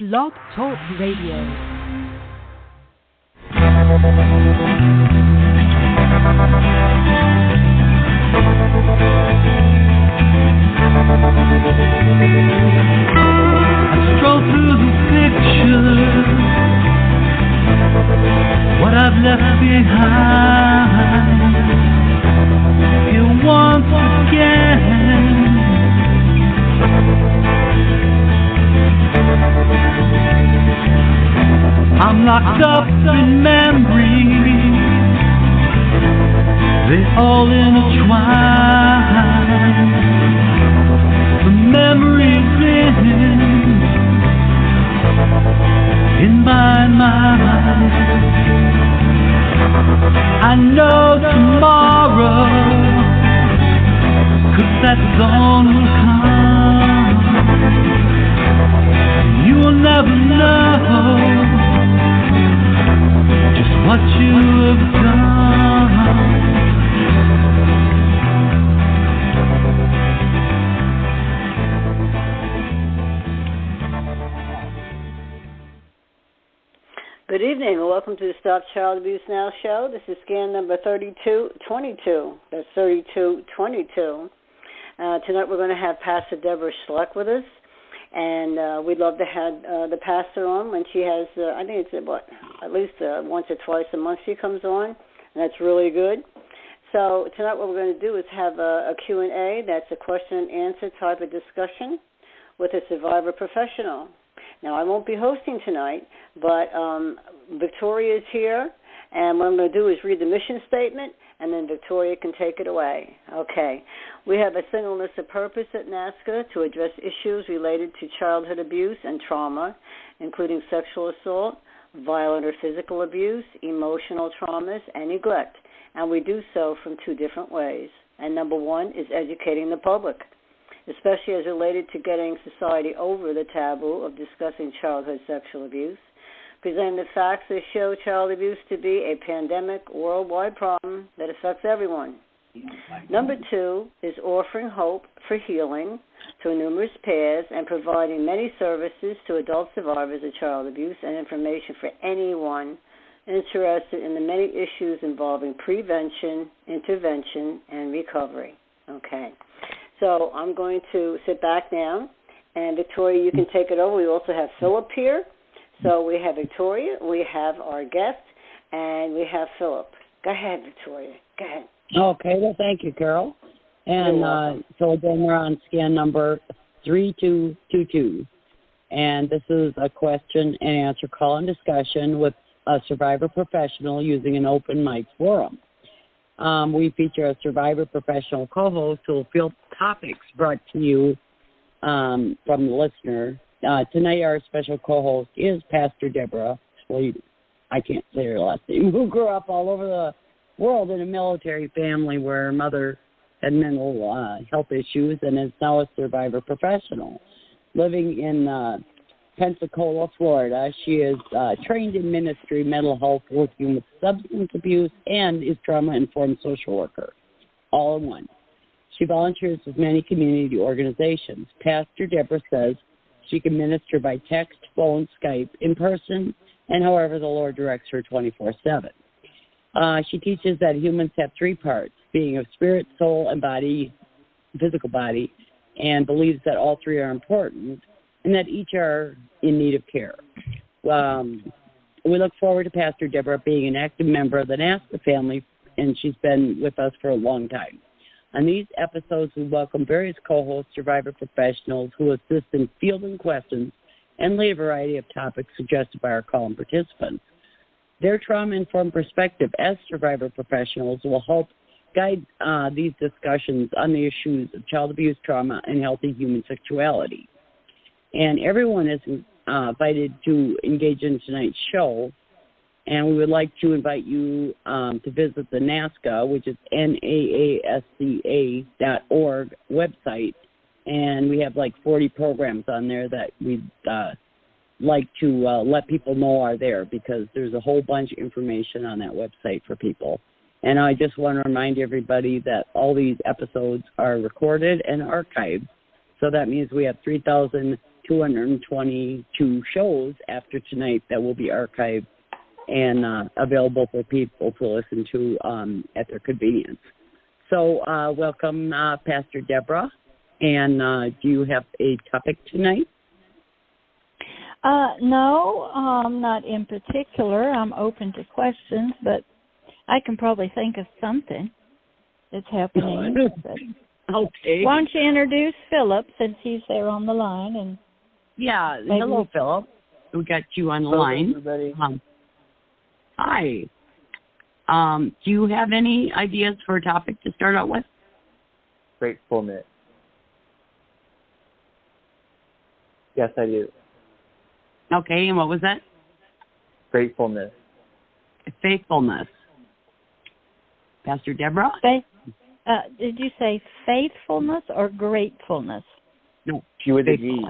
Blog Talk Radio. What I've left behind here once again. I'm locked up in memories, they all intertwine. The memories in my mind. I know tomorrow, 'cause that dawn will come. You will never know just what you have done. Good evening and welcome to the Stop Child Abuse Now show. This is scan number 3222. That's 3222. Tonight we're going to have Pastor Deborah Schleck with us, and we'd love to have the pastor on when she has, I think it's at least once or twice a month she comes on, and that's really good. So tonight what we're going to do is have a Q&A. That's a question and answer type of discussion with a survivor professional. Now, I won't be hosting tonight, but Victoria is here, and what I'm going to do is read the mission statement, and then Victoria can take it away. Okay. We have a singleness of purpose at NAASCA to address issues related to childhood abuse and trauma, including sexual assault, violent or physical abuse, emotional traumas, and neglect. And we do so from two different ways. And number one is educating the public, especially as related to getting society over the taboo of discussing childhood sexual abuse, presenting the facts that show child abuse to be a pandemic worldwide problem that affects everyone. Number two is offering hope for healing through numerous paths and providing many services to adult survivors of child abuse and information for anyone interested in the many issues involving prevention, intervention, and recovery. Okay. So I'm going to sit back now, and Victoria, you can take it over. We also have Philip here. So we have Victoria, we have our guest, and we have Philip. Go ahead, Victoria. Go ahead. Okay, well, thank you, Carol. And so again, we're on scan number 3222. And this is a question and answer call and discussion with a survivor professional using an open mic forum. We feature a survivor professional co-host who will field topics brought to you from the listener. Tonight, our special co-host is Pastor Deborah. I can't say her last name, who grew up all over the world in a military family where her mother had mental health issues and is now a survivor professional. Living in Pensacola, Florida, she is trained in ministry, mental health, working with substance abuse, and is trauma-informed social worker, all in one. She volunteers with many community organizations. Pastor Deborah says she can minister by text, phone, Skype, in person, and however the Lord directs her 24/7. She teaches that humans have three parts, being of spirit, soul, and body, physical body, and believes that all three are important and that each are in need of care. We look forward to Pastor Deborah being an active member of the NAASCA family, and she's been with us for a long time. On these episodes, we welcome various co-hosts, survivor professionals who assist in fielding questions and lay a variety of topics suggested by our call-in participants. Their trauma-informed perspective as survivor professionals will help guide these discussions on the issues of child abuse, trauma, and healthy human sexuality. And everyone is invited to engage in tonight's show. And we would like to invite you to visit the NAASCA, which is NAASCA.org website. And we have like 40 programs on there that we'd like to let people know are there, because there's a whole bunch of information on that website for people. And I just want to remind everybody that all these episodes are recorded and archived. So that means we have 3,000 222 shows after tonight that will be archived and available for people to listen to at their convenience. So welcome, Pastor Deborah. And do you have a topic tonight? No, not in particular. I'm open to questions, but I can probably think of something that's happening. Okay. Why don't you introduce Philip, since he's there on the line? And yeah, hello, Philip. We got you on the line. Everybody. Hi. Do you have any ideas for a topic to start out with? Gratefulness. Yes, I do. Okay, and what was that? Gratefulness. Faithfulness. Pastor Deborah? Did you say faithfulness or gratefulness? No. With a G.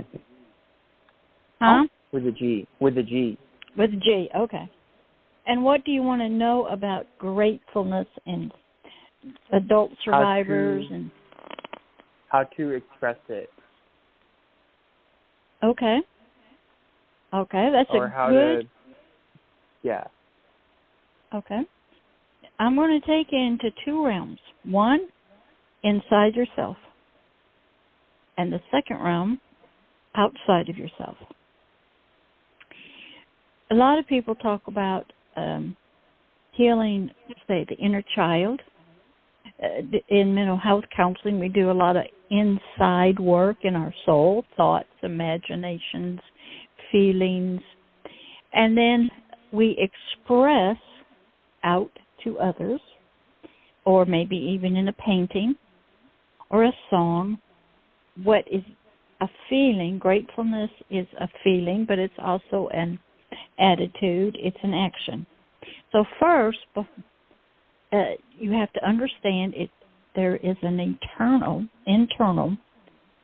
Huh? With a G. With a G. With a G, okay. And what do you want to know about gratefulness and adult survivors and how to express it? Okay. Okay, that's or a how good. To, yeah. Okay. I'm going to take into two realms. One, inside yourself. And the second realm, outside of yourself. A lot of people talk about healing, say, the inner child. In mental health counseling, we do a lot of inside work in our soul, thoughts, imaginations, feelings, and then we express out to others, or maybe even in a painting or a song, what is a feeling. Gratefulness is a feeling, but it's also an attitude, it's an action. So first, you have to understand there is an internal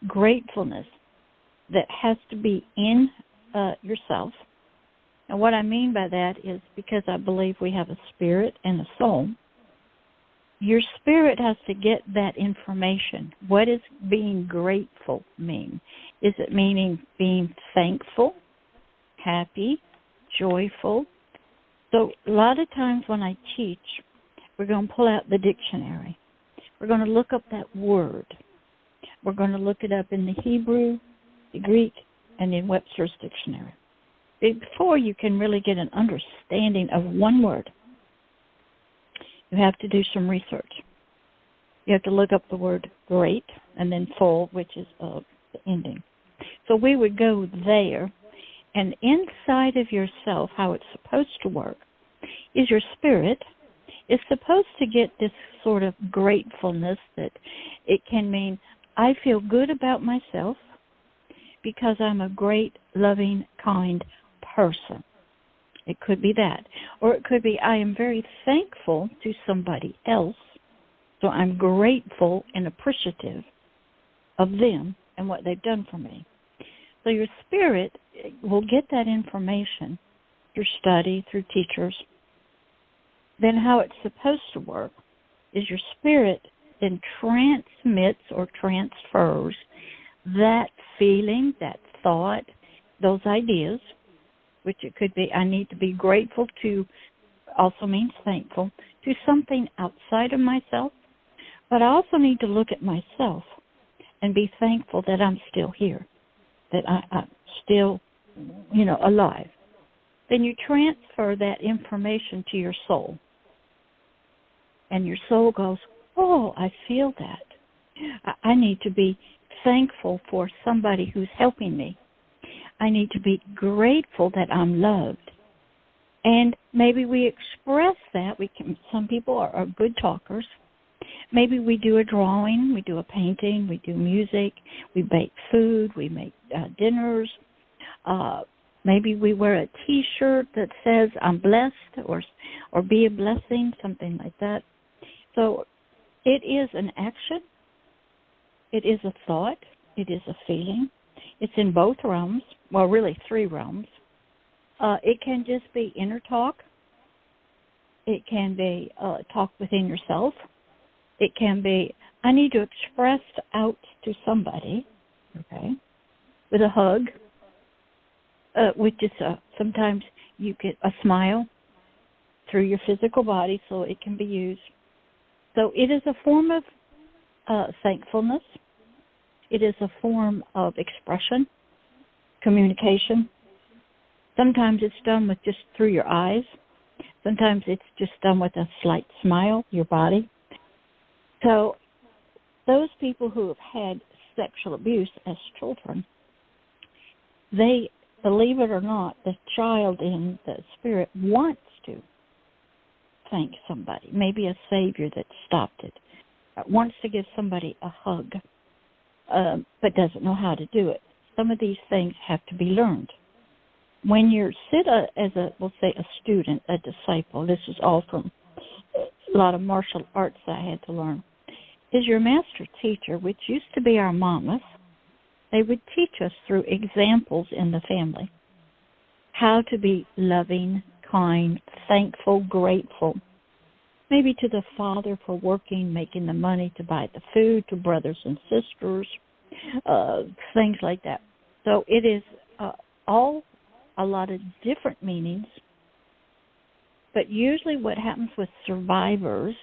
gratefulness that has to be in yourself. And what I mean by that is, because I believe we have a spirit and a soul, your spirit has to get that information. What does being grateful mean? Is it meaning being thankful, happy, joyful? So a lot of times when I teach, we're going to pull out the dictionary. We're going to look up that word. We're going to look it up in the Hebrew, the Greek, and in Webster's dictionary. Before you can really get an understanding of one word, you have to do some research. You have to look up the word great and then full, which is the ending. So we would go there, and inside of yourself, how it's supposed to work, is your spirit is supposed to get this sort of gratefulness that it can mean, I feel good about myself because I'm a great, loving, kind person. It could be that. Or it could be, I am very thankful to somebody else, so I'm grateful and appreciative of them and what they've done for me. So your spirit will get that information through study, through teachers. Then how it's supposed to work is your spirit then transmits or transfers that feeling, that thought, those ideas, which it could be, I need to be grateful to, also means thankful, to something outside of myself. But I also need to look at myself and be thankful that I'm still here, that I'm still, alive. Then you transfer that information to your soul. And your soul goes, oh, I feel that. I need to be thankful for somebody who's helping me. I need to be grateful that I'm loved. And maybe we express that. Some people are good talkers. Maybe we do a drawing, we do a painting, we do music, we bake food, we make dinners. Maybe we wear a T-shirt that says, I'm blessed, or be a blessing, something like that. So it is an action. It is a thought. It is a feeling. It's in both realms. Well, really 3 realms. It can just be inner talk. It can be talk within yourself. It can be, I need to express out to somebody, okay? with a hug, with just sometimes you get a smile through your physical body, so it can be used. So it is a form of thankfulness. It is a form of expression, communication. Sometimes it's done with just through your eyes. Sometimes it's just done with a slight smile, your body. So those people who have had sexual abuse as children, they, believe it or not, the child in the spirit wants to thank somebody, maybe a savior that stopped it, wants to give somebody a hug, but doesn't know how to do it. Some of these things have to be learned. When you're as we'll say a student, a disciple, this is all from a lot of martial arts I had to learn, is your master teacher, which used to be our mamas. They would teach us through examples in the family how to be loving, kind, thankful, grateful, maybe to the father for working, making the money to buy the food, to brothers and sisters, things like that. So it is all a lot of different meanings, but usually what happens with survivors,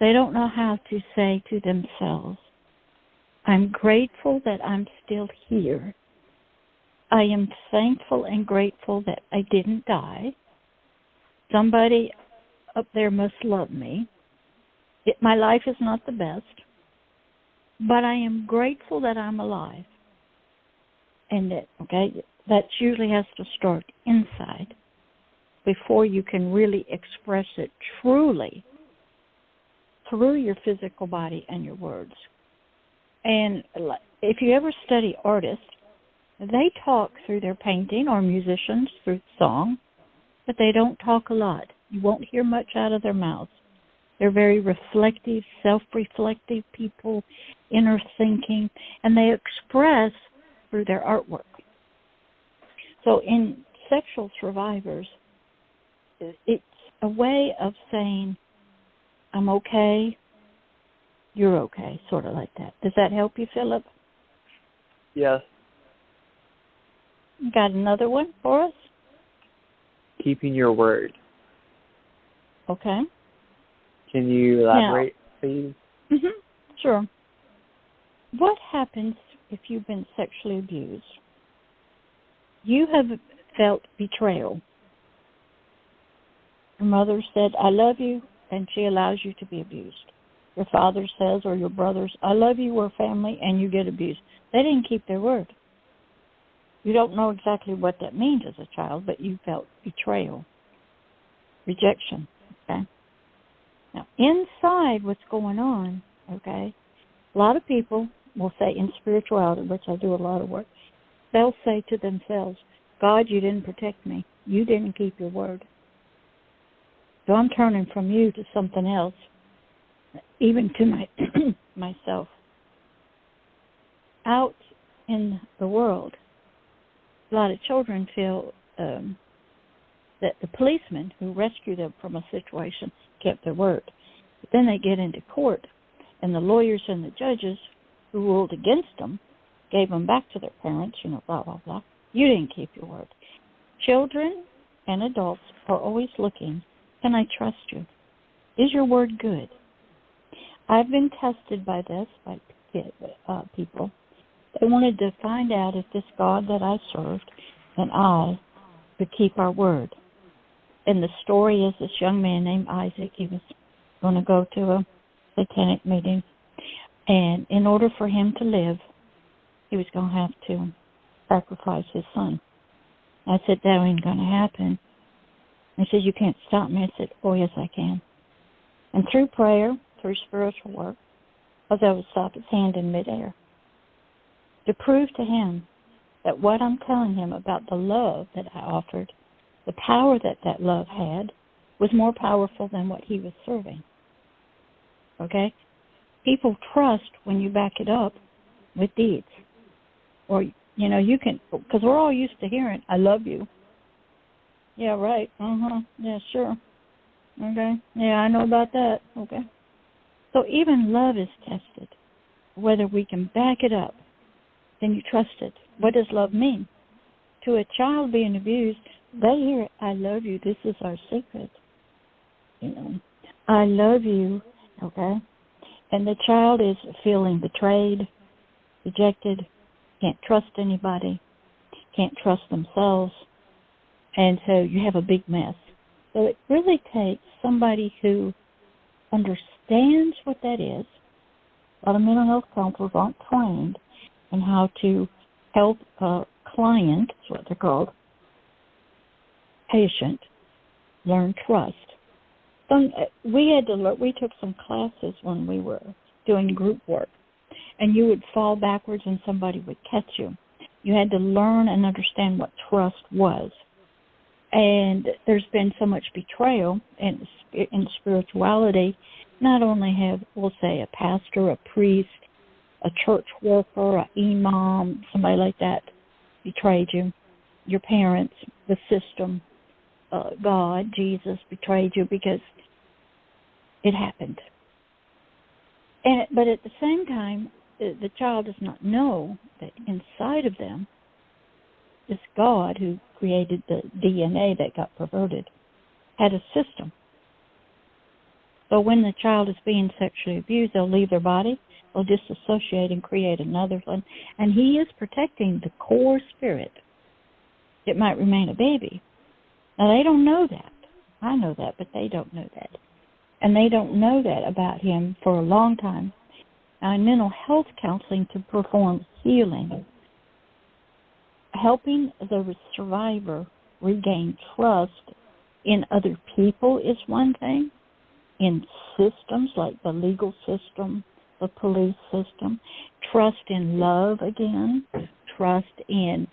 they don't know how to say to themselves, I'm grateful that I'm still here. I am thankful and grateful that I didn't die. Somebody up there must love me. My life is not the best, but I am grateful that I'm alive. And that usually has to start inside before you can really express it truly through your physical body and your words. And if you ever study artists, they talk through their painting, or musicians through song, but they don't talk a lot. You won't hear much out of their mouths. They're very reflective, self-reflective people, inner thinking, and they express through their artwork. So in sexual survivors, it's a way of saying, I'm okay, you're okay, sort of like that. Does that help you, Philip? Yes. You got another one for us? Keeping your word. Okay. Can you elaborate, please? Sure. What happens if you've been sexually abused? You have felt betrayal. Your mother said, I love you, and she allows you to be abused. Your father says, or your brothers, I love you, we're family, and you get abused. They didn't keep their word. You don't know exactly what that means as a child, but you felt betrayal, rejection, okay? Now, inside what's going on, okay, a lot of people will say in spirituality, which I do a lot of work, they'll say to themselves, God, you didn't protect me. You didn't keep your word. So I'm turning from you to something else, even to myself. Out in the world, a lot of children feel that the policemen who rescued them from a situation kept their word. But then they get into court, and the lawyers and the judges who ruled against them gave them back to their parents, blah, blah, blah. You didn't keep your word. Children and adults are always looking, can I trust you? Is your word good? I've been tested by this, by people. They wanted to find out if this God that I served and I could keep our word. And the story is this young man named Isaac, he was going to go to a satanic meeting. And in order for him to live, he was going to have to sacrifice his son. I said, that ain't going to happen. He said, you can't stop me. I said, oh, yes, I can. And through prayer, through spiritual work, I was able to stop his hand in midair to prove to him that what I'm telling him about the love that I offered, the power that that love had, was more powerful than what he was serving. Okay? People trust when you back it up with deeds. Or, you can, because we're all used to hearing, I love you. Yeah, right. Yeah, sure. Okay. Yeah, I know about that. Okay. So even love is tested. Whether we can back it up, then you trust it. what does love mean? To a child being abused, they hear, I love you, this is our secret. I love you, okay? And the child is feeling betrayed, rejected, can't trust anybody, can't trust themselves, and so you have a big mess. So it really takes somebody who understands what that is. A lot of mental health counselors aren't trained in how to help a client, that's what they're called, patient, learn trust. We took some classes when we were doing group work, and you would fall backwards and somebody would catch you. You had to learn and understand what trust was. And there's been so much betrayal in spirituality. Not only have, we'll say, a pastor, a priest, a church worker, an imam, somebody like that betrayed you, your parents, the system, God, Jesus betrayed you because it happened. But at the same time, the child does not know that inside of them, this God who created the DNA that got perverted had a system. So when the child is being sexually abused, they'll leave their body, they'll disassociate and create another one. And he is protecting the core spirit. It might remain a baby. Now, they don't know that. I know that, but they don't know that. And they don't know that about him for a long time. Now, in mental health counseling, to perform healing, helping the survivor regain trust in other people is one thing, in systems like the legal system, the police system, trust in love again, trust in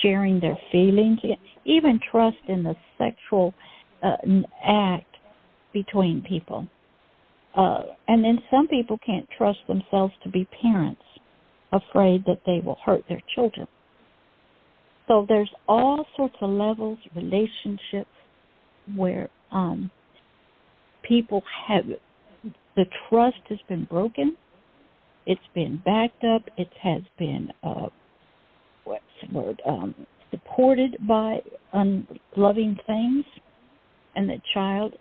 sharing their feelings, even trust in the sexual act between people. And then some people can't trust themselves to be parents, afraid that they will hurt their children. So there's all sorts of levels, relationships, where people have, the trust has been broken, it's been backed up, it has been, supported by unloving things, and the child,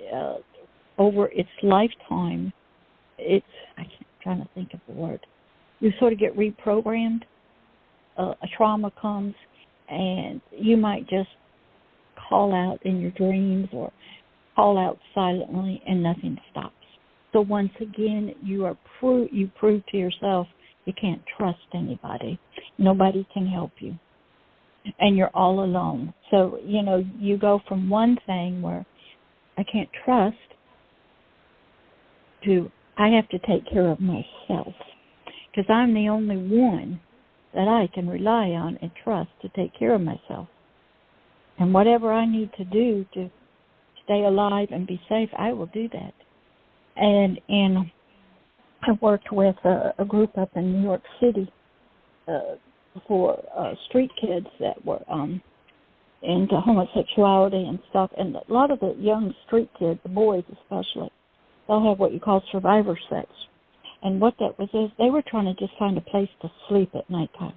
over its lifetime, I'm trying to think of the word, you sort of get reprogrammed. A trauma comes, and you might just call out in your dreams or call out silently, and nothing stops. So once again, you prove to yourself you can't trust anybody. Nobody can help you, and you're all alone. So, you go from one thing where I can't trust to I have to take care of myself because I'm the only one that I can rely on and trust to take care of myself. And whatever I need to do to stay alive and be safe, I will do that. And I worked with a group up in New York City for street kids that were into homosexuality and stuff. And a lot of the young street kids, the boys especially, they'll have what you call survivor sex. And what that was is they were trying to just find a place to sleep at nighttime,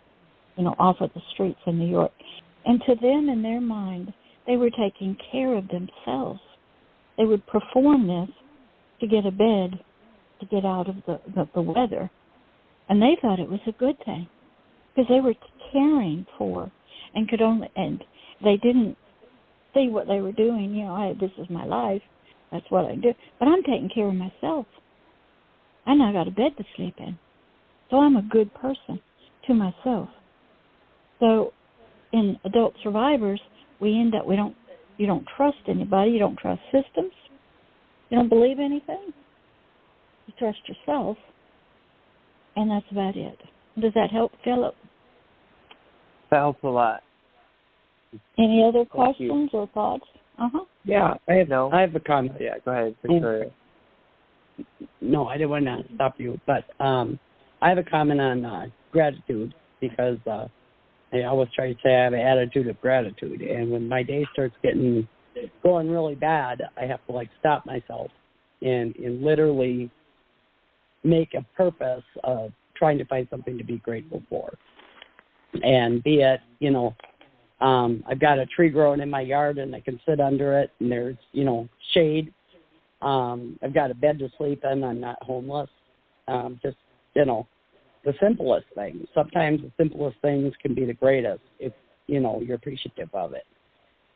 off of the streets in New York. And to them, in their mind, they were taking care of themselves. They would perform this to get a bed, to get out of the weather. And they thought it was a good thing because they were caring for and they didn't see what they were doing. This is my life. That's what I do. But I'm taking care of myself. I now got a bed to sleep in. So I'm a good person to myself. So in adult survivors, we end up, you don't trust anybody. You don't trust systems. You don't believe anything. You trust yourself. And that's about it. Does that help, Philip? That helps a lot. Any other questions or thoughts? Yeah, I have a comment. Yeah, go ahead, Victoria. No, I didn't want to stop you, but I have a comment on gratitude because I always try to say I have an attitude of gratitude, and when my day starts going really bad, I have to stop myself and literally make a purpose of trying to find something to be grateful for. And be it, I've got a tree growing in my yard and I can sit under it and there's, shade. I've got a bed to sleep in. I'm not homeless. Just, the simplest things. Sometimes the simplest things can be the greatest if, you're appreciative of it.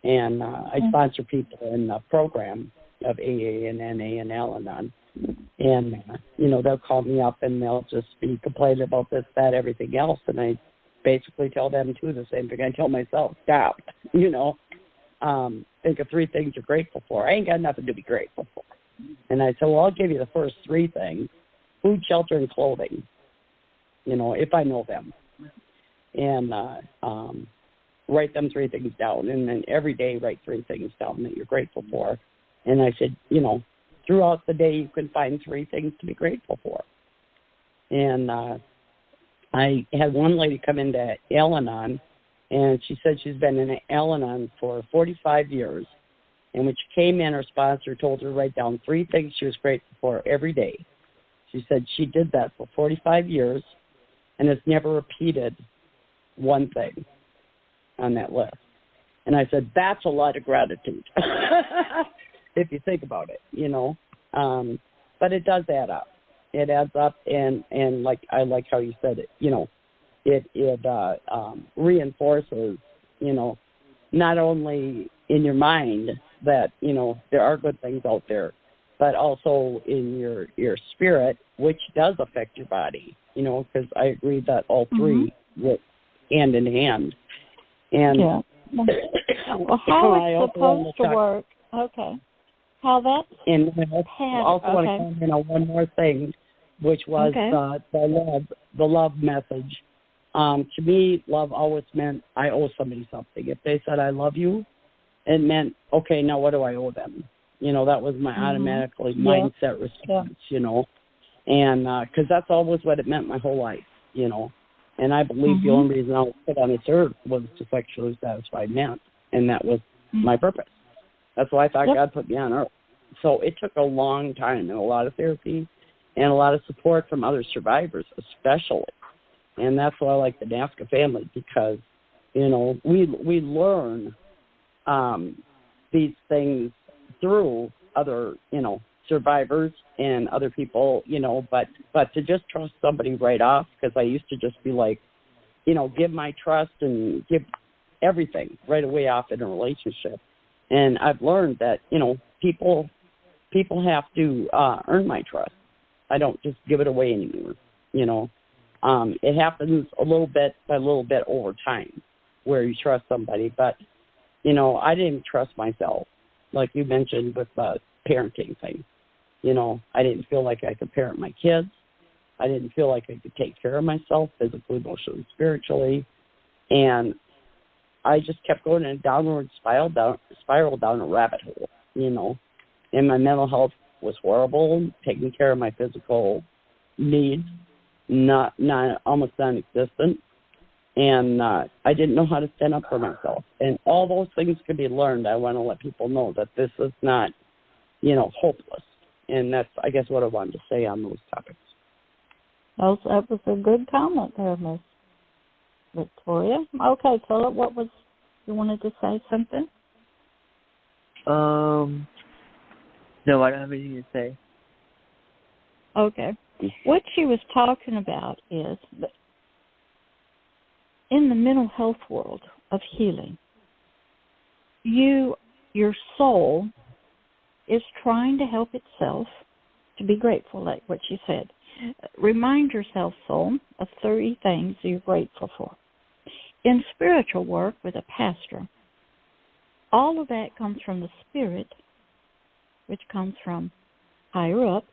And I sponsor people in the program of AA and NA and Al-Anon. And, they'll call me up and they'll just be complaining about this, that, everything else. And I basically tell them, too, the same thing. I tell myself, stop, think of 3 things you're grateful for. I ain't got nothing to be grateful for. And I said, well, I'll give you the first 3 things: food, shelter, and clothing, if I know them. And write them 3 things down. And then every day write 3 things down that you're grateful for. And I said, throughout the day you can find 3 things to be grateful for. And I had one lady come into Al-Anon, and she said she's been in Al-Anon for 45 years. And when she came in, her sponsor told her to write down 3 things she was grateful for every day. She said she did that for 45 years and has never repeated one thing on that list. And I said, that's a lot of gratitude, if you think about it, But it does add up. It adds up, and I like how you said it, it reinforces, not only in your mind that, there are good things out there, but also in your spirit, which does affect your body, because I agree that all 3 work hand in hand. And yeah. Well, how it's supposed to work. Okay. How that's and I also want to comment on one more thing, which was the love message. To me, love always meant I owe somebody something. If they said I love you, it meant, okay, now what do I owe them? That was my automatically mindset response, and because that's always what it meant my whole life, And I believe the only reason I was put on this earth was to sexually satisfy men, and that was my purpose. That's why I thought God put me on earth. So it took a long time and a lot of therapy and a lot of support from other survivors, especially. And that's why I like the NAASCA family, because, we learn these things through other, survivors and other people, but to just trust somebody right off, because I used to just be like, give my trust and give everything right away off in a relationship. And I've learned that, people have to earn my trust. I don't just give it away anymore, It happens a little bit by little bit over time where you trust somebody. But, I didn't trust myself, like you mentioned with the parenting thing. I didn't feel like I could parent my kids. I didn't feel like I could take care of myself physically, emotionally, spiritually. And I just kept going in a downward spiral down a rabbit hole, And my mental health was horrible, taking care of my physical needs, not almost non-existent. And I didn't know how to stand up for myself. And all those things can be learned. I want to let people know that this is not, hopeless. And that's, I guess, what I wanted to say on those topics. That was a good comment there, Miss Victoria. Okay, Philip, you wanted to say something? No, I don't have anything to say. Okay. What she was talking about is that in the mental health world of healing, your soul is trying to help itself to be grateful, like what she said. Remind yourself, soul, of 3 things you're grateful for. In spiritual work with a pastor, all of that comes from the spirit, which comes from higher up,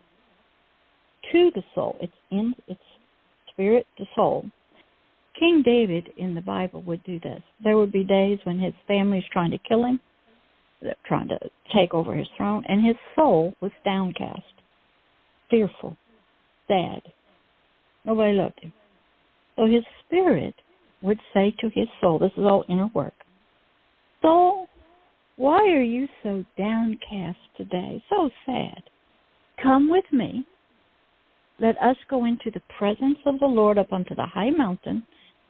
to the soul. It's spirit to soul. King David in the Bible would do this. There would be days when his family's trying to kill him, trying to take over his throne, and his soul was downcast, fearful, sad. Nobody loved him. So his spirit would say to his soul, this is all inner work, soul, why are you so downcast today, so sad? Come with me. Let us go into the presence of the Lord up onto the high mountain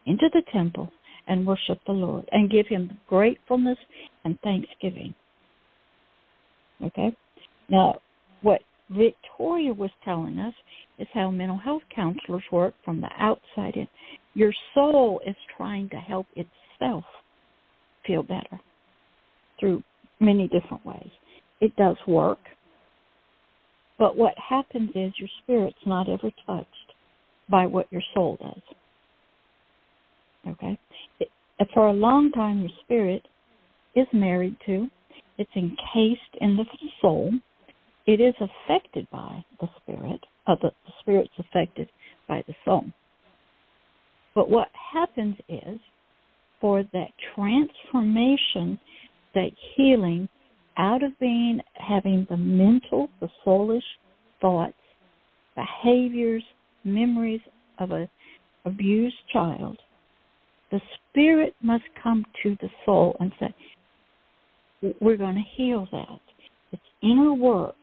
into the temple and worship the Lord and give him gratefulness and thanksgiving. Okay? Now, what Victoria was telling us is how mental health counselors work from the outside in. Your soul is trying to help itself feel better through many different ways. It does work, but what happens is your spirit's not ever touched by what your soul does. Okay? For a long time, your spirit is married to, it's encased in the soul. It is affected by the spirit. The spirit's affected by the soul. But what happens is, for that transformation, that healing, out of having the mental, the soulish thoughts, behaviors, memories of an abused child, the spirit must come to the soul and say, we're going to heal that. It's inner work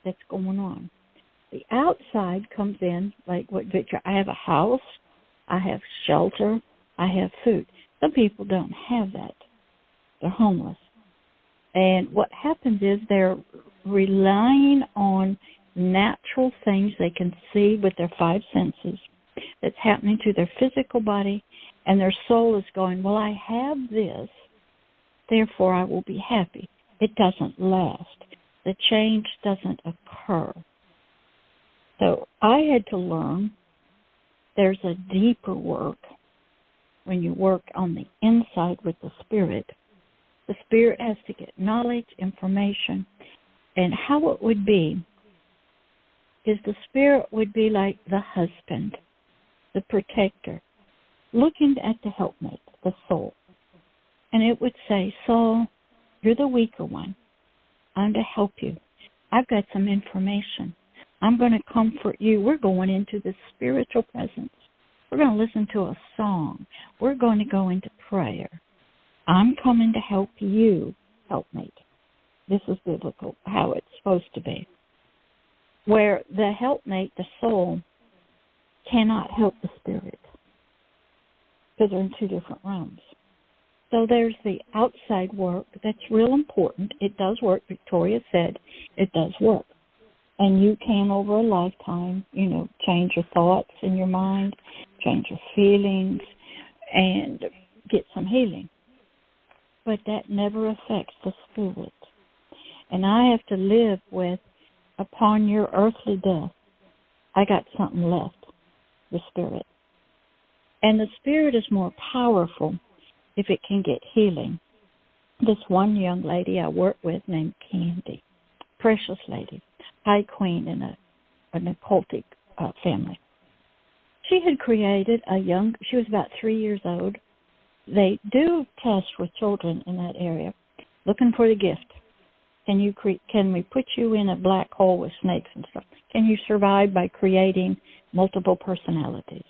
that's going on. The outside comes in, like what Victor, I have a house, I have shelter, I have food. Some people don't have that. They're homeless. And what happens is they're relying on natural things they can see with their five senses that's happening to their physical body, and their soul is going, well, I have this, therefore I will be happy. It doesn't last. The change doesn't occur. So I had to learn there's a deeper work when you work on the inside with the spirit. The spirit has to get knowledge, information, and how it would be is the spirit would be like the husband, the protector, looking at the helpmate, the soul. And it would say, soul, you're the weaker one. I'm to help you. I've got some information. I'm going to comfort you. We're going into the spiritual presence. We're going to listen to a song. We're going to go into prayer. I'm coming to help you, helpmate. This is biblical, how it's supposed to be. Where the helpmate, the soul, cannot help the spirit because they're in two different realms. So there's the outside work that's real important. It does work. Victoria said it does work. And you can, over a lifetime, change your thoughts in your mind, change your feelings, and get some healing. But that never affects the spirit. And I have to live with, upon your earthly death, I got something left, the spirit. And the spirit is more powerful if it can get healing. This one young lady I work with named Candy, precious lady, high queen in an occultic family. She had created she was about 3 years old. They do tests with children in that area, looking for the gift. Can we put you in a black hole with snakes and stuff? Can you survive by creating multiple personalities?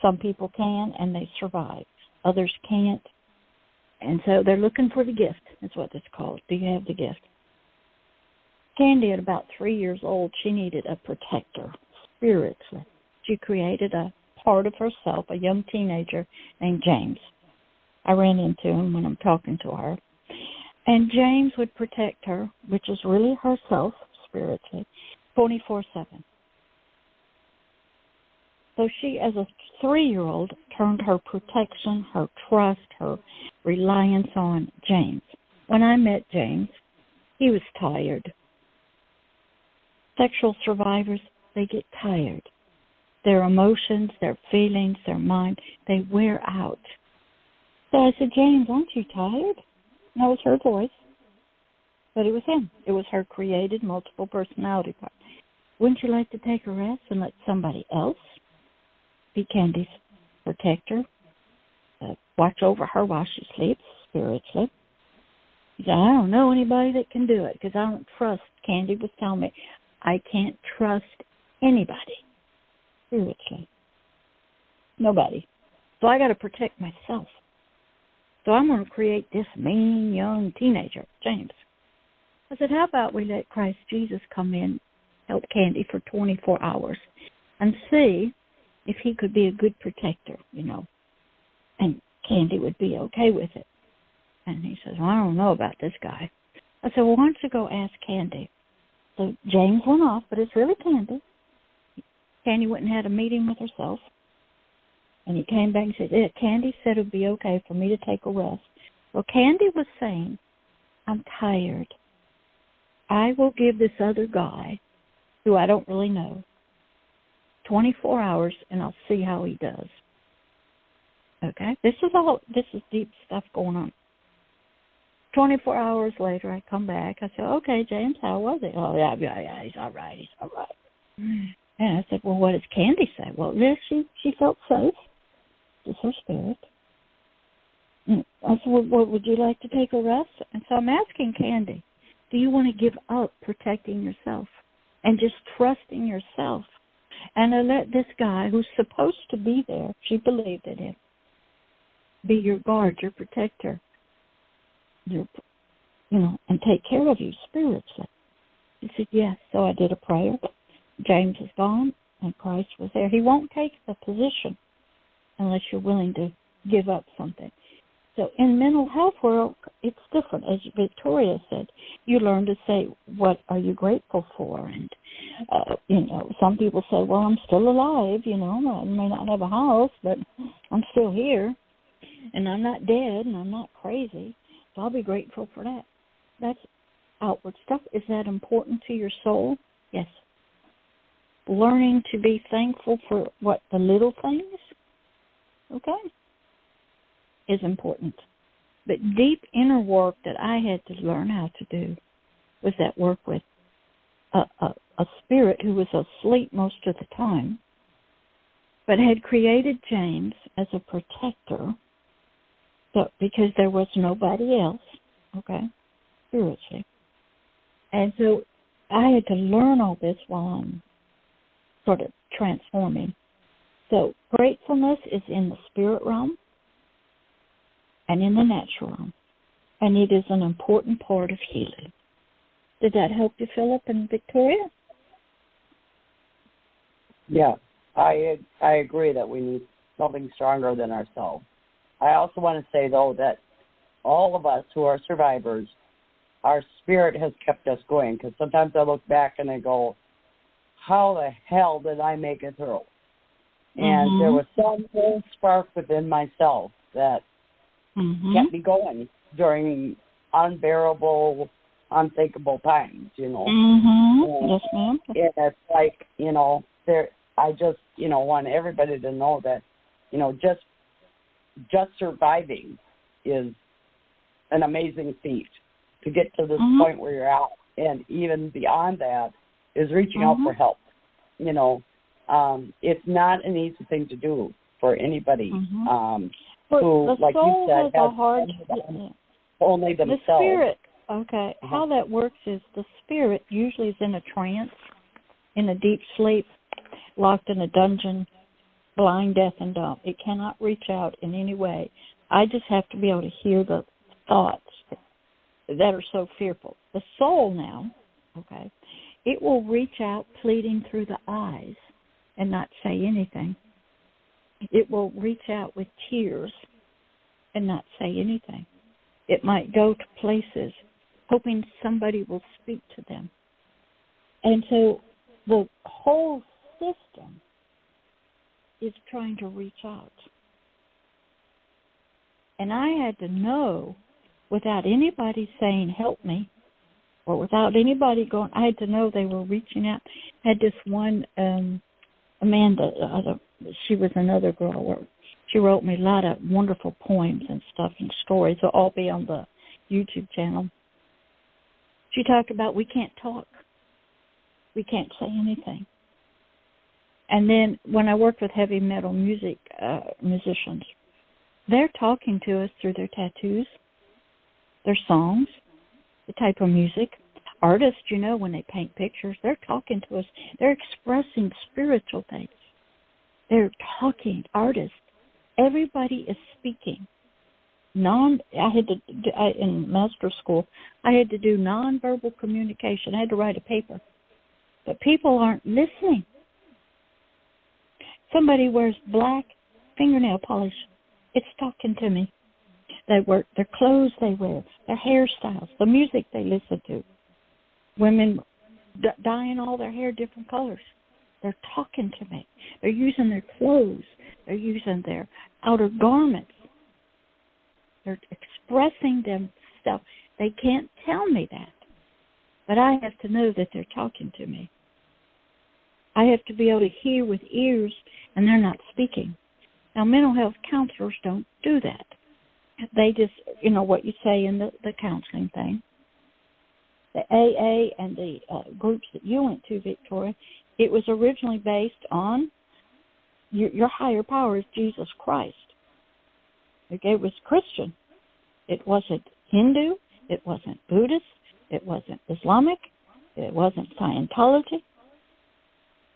Some people can, and they survive. Others can't. And so they're looking for the gift. That's what it's called. Do you have the gift? Candy, at about 3 years old, she needed a protector spiritually. She created a part of herself, a young teenager named James. I ran into him when I'm talking to her. And James would protect her, which is really herself spiritually, 24/7. So she, as a 3-year-old, turned her protection, her trust, her reliance on James. When I met James, he was tired. Sexual survivors, they get tired. Their emotions, their feelings, their mind, they wear out. So I said, James, aren't you tired? And that was her voice. But it was him. It was her created multiple personality part. Wouldn't you like to take a rest and let somebody else be Candy's protector? Watch over her while she sleeps spiritually. He said, I don't know anybody that can do it because I don't trust. Candy was telling me, I can't trust anybody spiritually. Nobody. So I got to protect myself. So I'm going to create this mean young teenager, James. I said, how about we let Christ Jesus come in, help Candy for 24 hours, and see if he could be a good protector, and Candy would be okay with it. And he says, well, I don't know about this guy. I said, well, why don't you go ask Candy? So James went off, but it's really Candy. Candy went and had a meeting with herself. And he came back and said, Candy said it would be okay for me to take a rest. Well, Candy was saying, I'm tired. I will give this other guy, who I don't really know, 24 hours, and I'll see how he does. Okay? This is deep stuff going on. 24 hours later, I come back. I said, okay, James, how was it? Oh, yeah, he's all right. And I said, well, what does Candy say? Well, she felt safe. It's her spirit. And I said, well, would you like to take a rest? And so I'm asking Candy, do you want to give up protecting yourself and just trusting yourself and to let this guy who's supposed to be there, she believed in him, be your guard, your protector, and take care of you spiritually? He said, yes. So I did a prayer. James is gone, and Christ was there. He won't take the position unless you're willing to give up something. So in mental health world, it's different. As Victoria said, you learn to say, what are you grateful for? And, some people say, well, I'm still alive, I may not have a house, but I'm still here, and I'm not dead, and I'm not crazy, so I'll be grateful for that. That's outward stuff. Is that important to your soul? Yes. Learning to be thankful for the little things, okay, is important. But deep inner work that I had to learn how to do was that work with a spirit who was asleep most of the time, but had created James as a protector, because there was nobody else, okay, spiritually. And so I had to learn all this while I'm sort of transforming. So gratefulness is in the spirit realm and in the natural realm, and it is an important part of healing. Did that help you, Philip and Victoria? Yeah, I agree that we need something stronger than ourselves. I also want to say, though, that all of us who are survivors, our spirit has kept us going, because sometimes I look back and I go, how the hell did I make it through? And there was some little spark within myself that kept me going during unbearable, unthinkable times, Yes, ma'am. And it's like, I just, want everybody to know that, just surviving is an amazing feat. To get to this point where you're at, and even beyond that, is reaching out for help. It's not an easy thing to do for anybody who, like you said, has only themselves. The spirit, okay, how that works is the spirit usually is in a trance, in a deep sleep, locked in a dungeon, blind, deaf, and dumb. It cannot reach out in any way. I just have to be able to hear the thoughts that are so fearful. The soul now, okay, it will reach out pleading through the eyes and not say anything. It will reach out with tears and not say anything. It might go to places hoping somebody will speak to them. And so the whole system is trying to reach out. And I had to know, without anybody saying, help me, or without anybody going, I had to know they were reaching out. I had this one, Amanda, she was another girl, she wrote me a lot of wonderful poems and stuff and stories. They'll all be on the YouTube channel. She talked about we can't talk. We can't say anything. And then when I worked with heavy metal music musicians, they're talking to us through their tattoos, their songs, the type of music. Artists, when they paint pictures, they're talking to us. They're expressing spiritual things. They're talking, artists. Everybody is speaking. In master school, I had to do nonverbal communication. I had to write a paper. But people aren't listening. Somebody wears black fingernail polish. It's talking to me. They wear their clothes they wear, their hairstyles, the music they listen to. Women dyeing all their hair different colors. They're talking to me. They're using their clothes. They're using their outer garments. They're expressing themselves. They can't tell me that. But I have to know that they're talking to me. I have to be able to hear with ears, and they're not speaking. Now, mental health counselors don't do that. They just, what you say in the counseling thing. The AA and the groups that you went to, Victoria, it was originally based on your higher power is Jesus Christ. Okay, it was Christian. It wasn't Hindu. It wasn't Buddhist. It wasn't Islamic. It wasn't Scientology.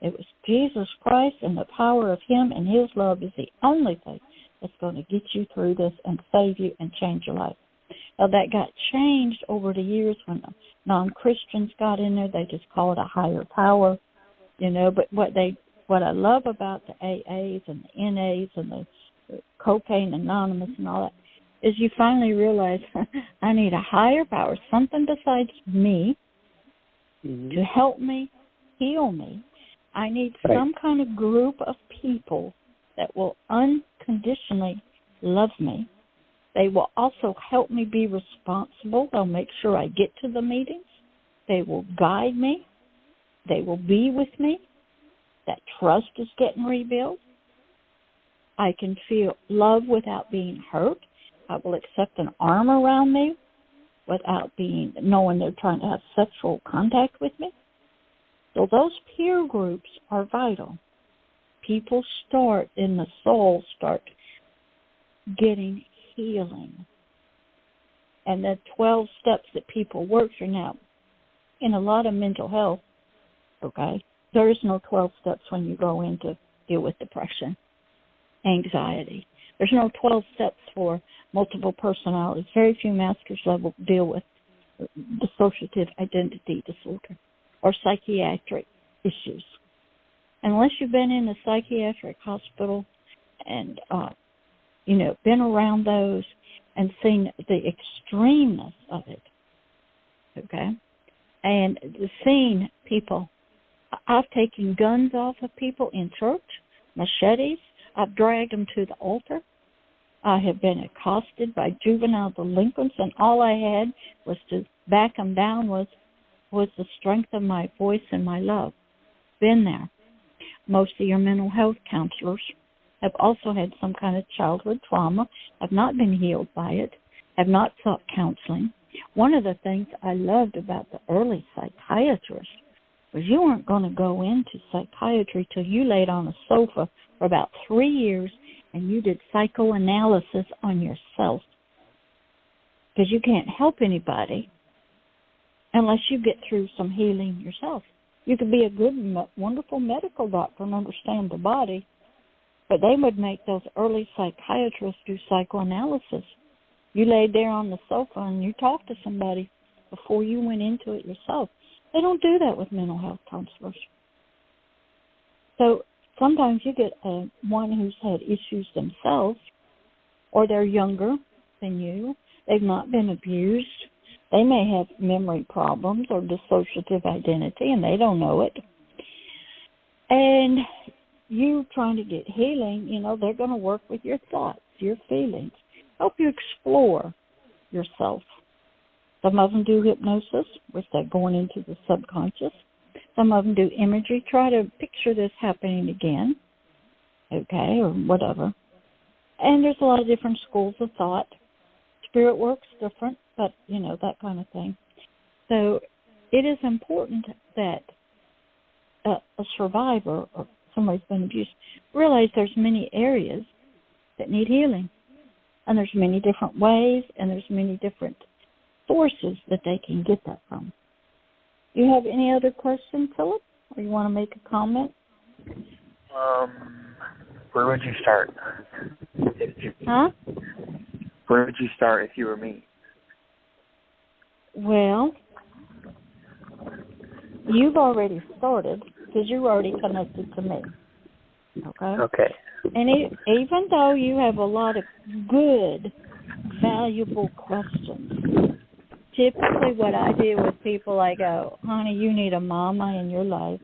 It was Jesus Christ, and the power of Him and His love is the only thing that's going to get you through this and save you and change your life. Now, that got changed over the years when the non-Christians got in there. They just call it a higher power, But what I love about the AAs and the NAs and the Cocaine Anonymous and all that is you finally realize I need a higher power, something besides me, to help me, heal me. I need some kind of group of people that will unconditionally love me. They will also help me be responsible. They'll make sure I get to the meetings. They will guide me. They will be with me. That trust is getting rebuilt. I can feel love without being hurt. I will accept an arm around me without knowing they're trying to have sexual contact with me. So those peer groups are vital. People in the soul start getting healing. And the 12 steps that people work through now, in a lot of mental health, there is no 12 steps when you go in to deal with depression, anxiety. There's no 12 steps for multiple personalities. Very few master's level deal with dissociative identity disorder or psychiatric issues. Unless you've been in a psychiatric hospital and, been around those and seen the extremeness of it, and seen people. I've taken guns off of people in church, machetes. I've dragged them to the altar. I have been accosted by juvenile delinquents, and all I had was to back them down was the strength of my voice and my love. Been there. Most of your mental health counselors have also had some kind of childhood trauma, have not been healed by it, have not sought counseling. One of the things I loved about the early psychiatrists was you weren't going to go into psychiatry till you laid on a sofa for about 3 years and you did psychoanalysis on yourself. Because you can't help anybody unless you get through some healing yourself. You could be a good, wonderful medical doctor and understand the body, but they would make those early psychiatrists do psychoanalysis. You laid there on the sofa and you talked to somebody before you went into it yourself. They don't do that with mental health counselors. So sometimes you get one who's had issues themselves, or they're younger than you. They've not been abused. They may have memory problems or dissociative identity, and they don't know it. And you trying to get healing, they're going to work with your thoughts, your feelings, help you explore yourself. Some of them do hypnosis, which they're going into the subconscious. Some of them do imagery, try to picture this happening again, or whatever. And there's a lot of different schools of thought. Spirit work's different, but, that kind of thing. So it is important that a survivor or somebody's been abused realize there's many areas that need healing. And there's many different ways, and there's many different sources that they can get that from. You have any other questions, Philip? Or you want to make a comment? Where would you start? Huh? Where would you start if you were me? Well, you've already started because you already connected to me. Okay? Okay. And even though you have a lot of good, valuable questions, typically what I do with people, I go, honey, you need a mama in your life.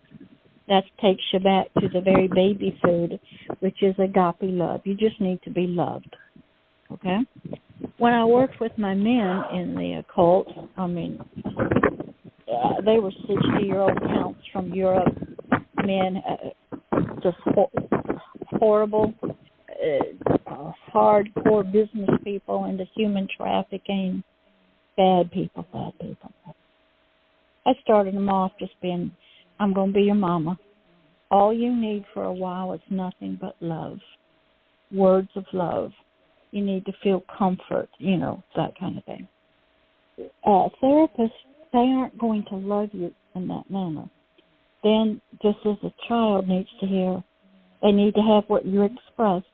That takes you back to the very baby food, which is agape love. You just need to be loved. Okay? When I worked with my men in the occult, they were 60-year-old counts from Europe, men, just horrible, hardcore business people into human trafficking, bad people. I started them off just being, I'm going to be your mama. All you need for a while is nothing but love, words of love. You need to feel comfort, that kind of thing. Therapists, they aren't going to love you in that manner. Then, just as a child needs to hear, they need to have what you expressed.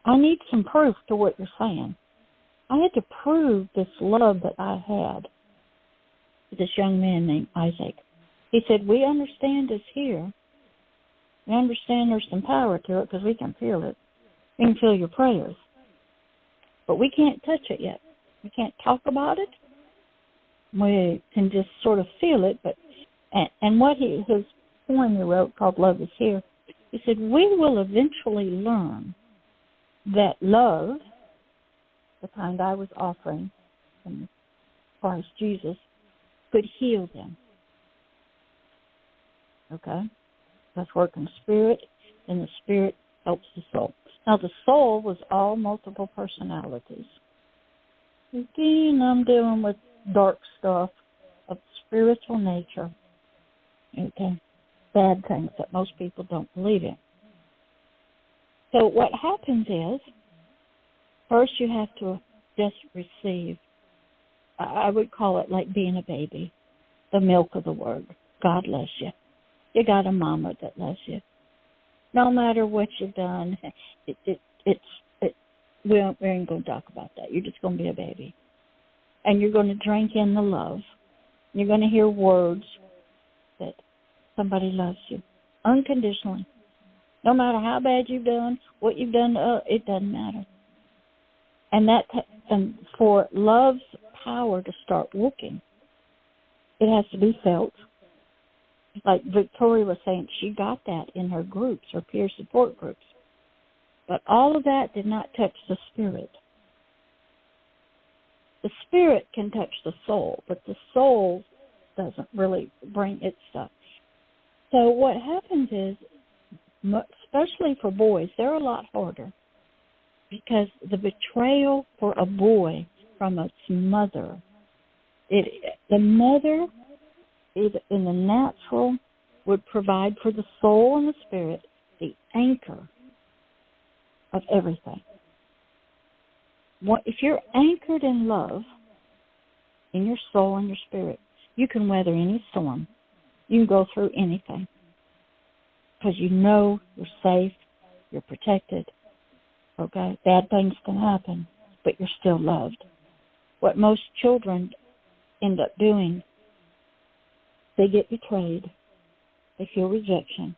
I need some proof to what you're saying. I had to prove this love that I had to this young man named Isaac. He said, we understand it's here. We understand there's some power to it because we can feel it. We can feel your prayers. But we can't touch it yet. We can't talk about it. We can just sort of feel it. And what his poem he wrote called Love is Here, he said, we will eventually learn that love, the kind I was offering from Christ Jesus, could heal them. Okay? That's working spirit, and the spirit helps the soul. Now, the soul was all multiple personalities. Again, I'm dealing with dark stuff of spiritual nature. Okay? Bad things that most people don't believe in. So what happens is, first you have to just receive, I would call it like being a baby, the milk of the word. God loves you. You got a mama that loves you. No matter what you've done, we ain't going to talk about that. You're just going to be a baby. And you're going to drink in the love. You're going to hear words that somebody loves you unconditionally. No matter how bad you've done, what you've done, it doesn't matter. And for love's power to start working, it has to be felt. Like Victoria was saying, she got that in her groups, her peer support groups. But all of that did not touch the spirit. The spirit can touch the soul, but the soul doesn't really bring its stuff. So what happens is, especially for boys, they're a lot harder because the betrayal for a boy from its mother, the mother in the natural would provide for the soul and the spirit the anchor of everything. If you're anchored in love, in your soul and your spirit, you can weather any storm. You can go through anything because you know you're safe, you're protected. Okay? Bad things can happen, but you're still loved. What most children end up doing, they get betrayed, they feel rejection,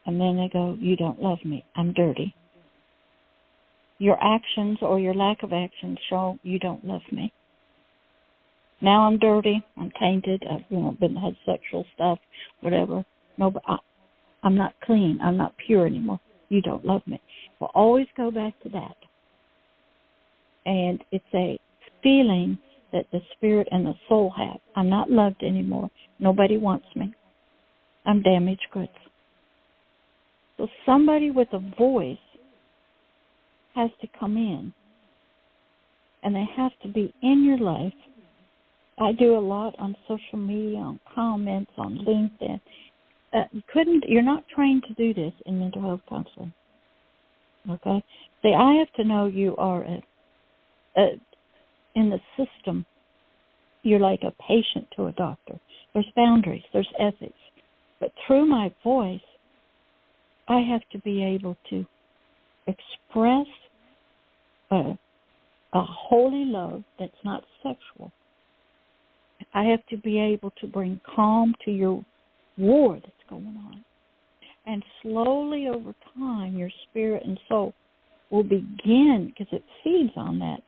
and then they go, you don't love me, I'm dirty. Your actions or your lack of action show you don't love me. Now I'm dirty, I'm tainted, I've had sexual stuff, whatever. No, but I'm not clean, I'm not pure anymore. You don't love me. We'll always go back to that. And it's a feeling that the spirit and the soul have. I'm not loved anymore. Nobody wants me. I'm damaged goods. So somebody with a voice has to come in, and they have to be in your life. I do a lot on social media, on comments, on LinkedIn. You're not trained to do this in mental health counseling. Okay? See, I have to know you are in the system. You're like a patient to a doctor. There's boundaries, there's ethics. But through my voice, I have to be able to express a holy love that's not sexual. I have to be able to bring calm to your war that's going on. And slowly over time, your spirit and soul will begin, because it feeds on that,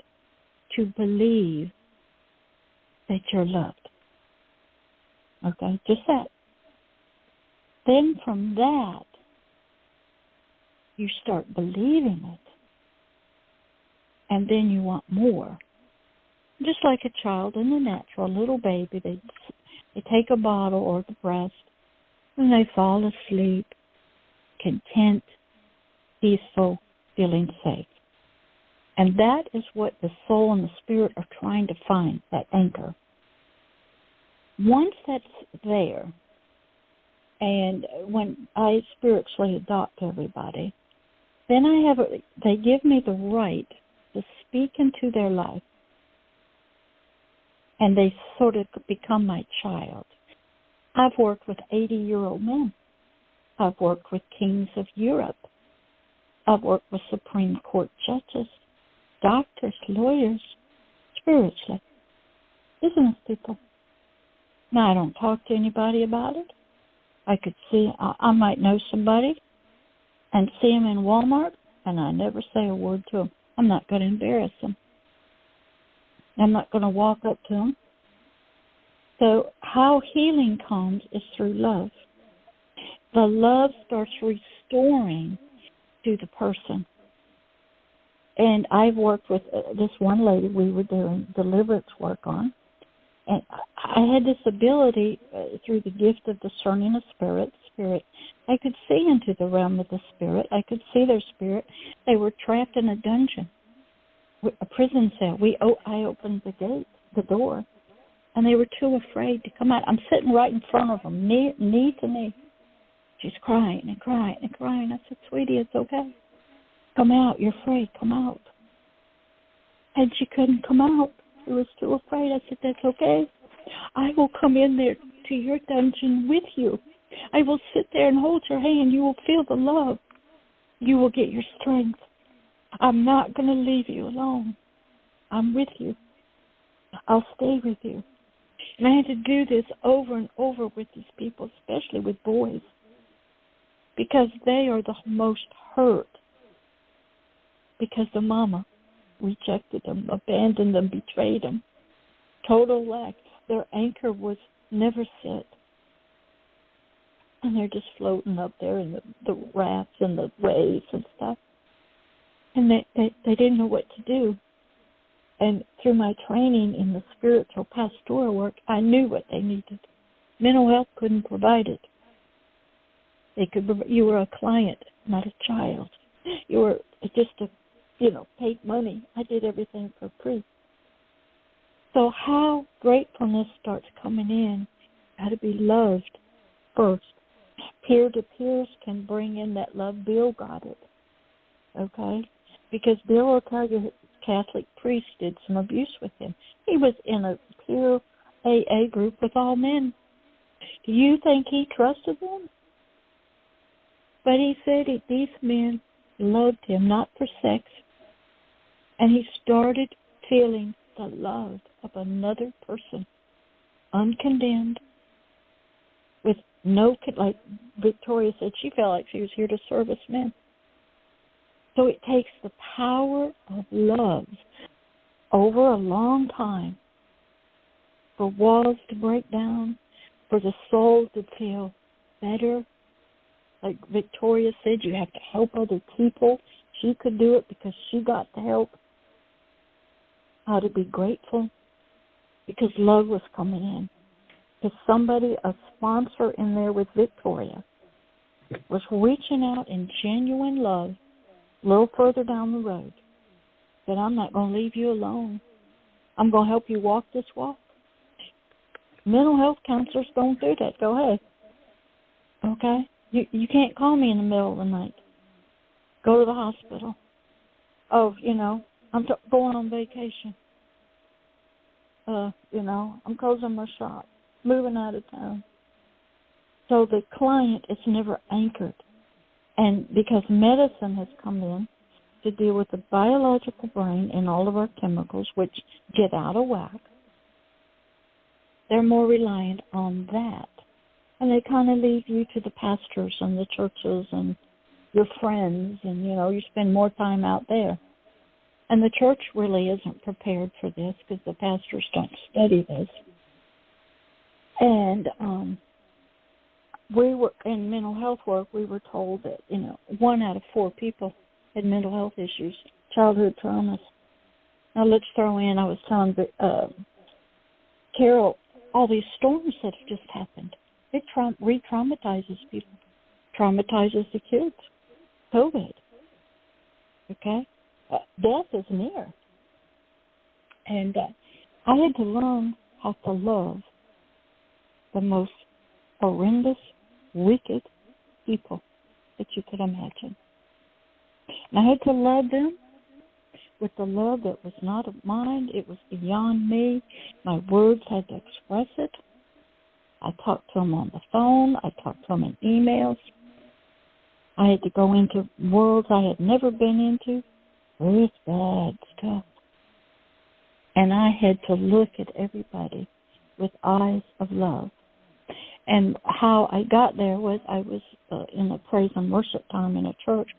to believe that you're loved. Okay, just that. Then from that, you start believing it. And then you want more. Just like a child in the natural, a little baby, they take a bottle or the breast, and they fall asleep, content, peaceful, feeling safe. And that is what the soul and the spirit are trying to find, that anchor. Once that's there, and when I spiritually adopt everybody, then they give me the right to speak into their life, and they sort of become my child. I've worked with 80-year-old men. I've worked with kings of Europe. I've worked with Supreme Court judges, doctors, lawyers, spiritually, business people. Now, I don't talk to anybody about it. I could see, I might know somebody and see them in Walmart, and I never say a word to them. I'm not going to embarrass them. I'm not going to walk up to them. So how healing comes is through love. The love starts restoring to the person. And I've worked with this one lady we were doing deliverance work on. And I had this ability through the gift of discerning a spirit. I could see into the realm of the spirit. I could see their spirit. They were trapped in a dungeon, a prison cell. I opened the gate, the door, and they were too afraid to come out. I'm sitting right in front of them, knee to knee. She's crying and crying and crying. I said, "Sweetie, it's okay. Come out. You're afraid. Come out." And she couldn't come out. She was too afraid. I said, "That's okay. I will come in there to your dungeon with you. I will sit there and hold your hand. You will feel the love. You will get your strength. I'm not going to leave you alone. I'm with you. I'll stay with you." And I had to do this over and over with these people, especially with boys, because they are the most hurt because the mama rejected them, abandoned them, betrayed them. Total lack. Their anchor was never set. And they're just floating up there in the rafts and the waves and stuff. And they didn't know what to do. And through my training in the spiritual pastoral work, I knew what they needed. Mental health couldn't provide it. You were a client, not a child. You were just paid money. I did everything for free. So how gratefulness starts coming in, got to be loved first. Peer-to-peers can bring in that love. Bill got it, okay? Because Bill will tell you his Catholic priest did some abuse with him. He was in a peer AA group with all men. Do you think he trusted them? But he said these men loved him, not for sex. And he started feeling the love of another person, uncondemned, with no, like Victoria said, she felt like she was here to service men. So it takes the power of love over a long time for walls to break down, for the soul to feel better. Like Victoria said, you have to help other people. She could do it because she got the help. How to be grateful because love was coming in. Because somebody, a sponsor in there with Victoria, was reaching out in genuine love a little further down the road. Said, "I'm not going to leave you alone. I'm going to help you walk this walk." Mental health counselors don't do that. Go ahead. Okay? You can't call me in the middle of the night. Go to the hospital. Oh, I'm going on vacation. I'm closing my shop, moving out of town. So the client is never anchored. And because medicine has come in to deal with the biological brain and all of our chemicals, which get out of whack, they're more reliant on that. And they kind of leave you to the pastors and the churches and your friends, and, you spend more time out there. And the church really isn't prepared for this because the pastors don't study this. And we were in mental health work, we were told that, 1 out of 4 people had mental health issues, childhood traumas. Now let's throw in, I was telling Carol, all these storms that have just happened. It re-traumatizes people, traumatizes the kids. COVID, okay? Death is near. And I had to learn how to love the most horrendous, wicked people that you could imagine. And I had to love them with the love that was not of mine. It was beyond me. My words had to express it. I talked to them on the phone. I talked to them in emails. I had to go into worlds I had never been into. Really bad stuff. And I had to look at everybody with eyes of love. And how I got there was I was in a praise and worship time in a church,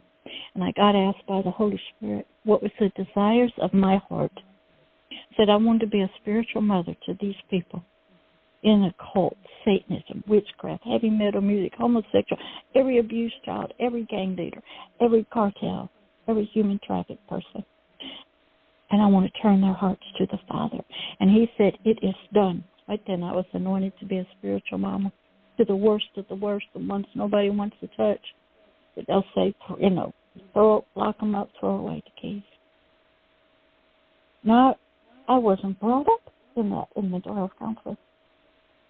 and I got asked by the Holy Spirit what was the desires of my heart. I said I wanted to be a spiritual mother to these people in occult, Satanism, witchcraft, heavy metal music, homosexual, every abused child, every gang leader, every cartel, every human trafficked person. And I want to turn their hearts to the Father. And he said, it is done. Right then I was anointed to be a spiritual mama to the worst of the worst, the ones nobody wants to touch. But they'll say, lock them up, throw away the keys. Now, I wasn't brought up in mental health counseling.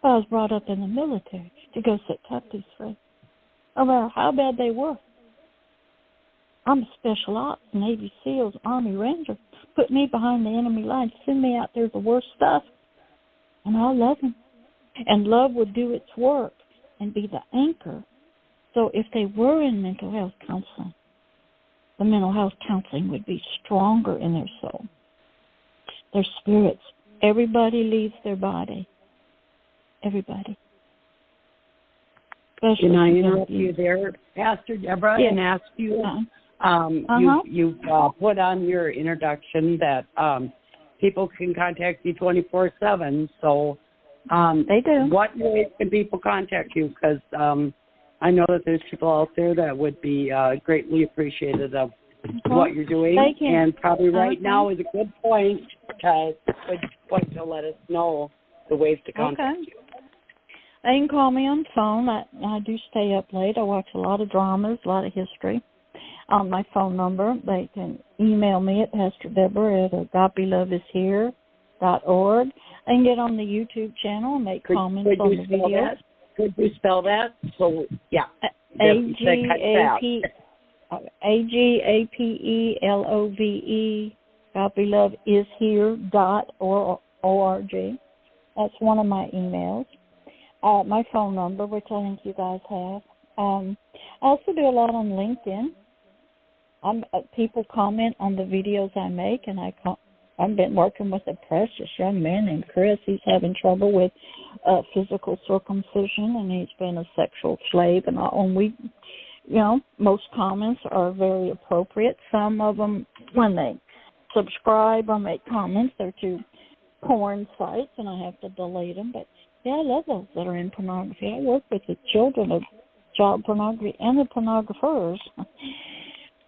I was brought up in the military to go set captives free, no matter how bad they were. I'm a special ops, Navy SEALs, Army Ranger. Put me behind the enemy lines, send me out there the worst stuff, and I'll love them. And love would do its work and be the anchor. So if they were in mental health counseling, the mental health counseling would be stronger in their soul, their spirits. Everybody leaves their body. Everybody. Can I interrupt you there, Pastor Deborah, and ask you? You've put on your introduction that people can contact you 24/7. So they do. What ways can people contact you? Because I know that there's people out there that would be greatly appreciative of what you're doing, and probably right now is a good point to let us know the ways to contact you. They can call me on the phone. I do stay up late. I watch a lot of dramas, a lot of history. On my phone number, they can email me at Pastor Deborah at agapeloveishere.org. They can get on the YouTube channel and make comments on the video. Could you spell that? So, yeah. AGAPELOVE, agapeloveishere.org. That's one of my emails. My phone number, which I think you guys have. I also do a lot on LinkedIn. People comment on the videos I make, and I've been working with a precious young man named Chris. He's having trouble with physical circumcision, and he's been a sexual slave. And most comments are very appropriate. Some of them, when they subscribe or make comments, they're to porn sites, and I have to delete them. But yeah, I love those that are in pornography. I work with the children of child pornography and the pornographers,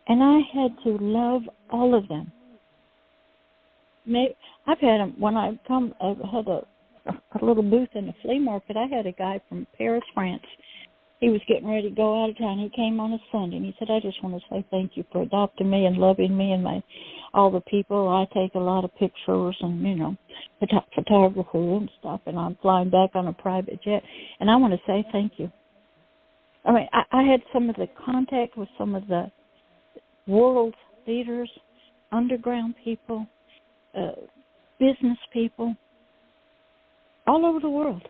and I had to love all of them. I've had them when I had a little booth in the flea market. I had a guy from Paris, France. He was getting ready to go out of town. He came on a Sunday, and he said, I just want to say thank you for adopting me and loving me and all the people. I take a lot of pictures and, photography and stuff, and I'm flying back on a private jet. And I want to say thank you. I mean, I had some of the contact with some of the world leaders, underground people, business people, all over the world.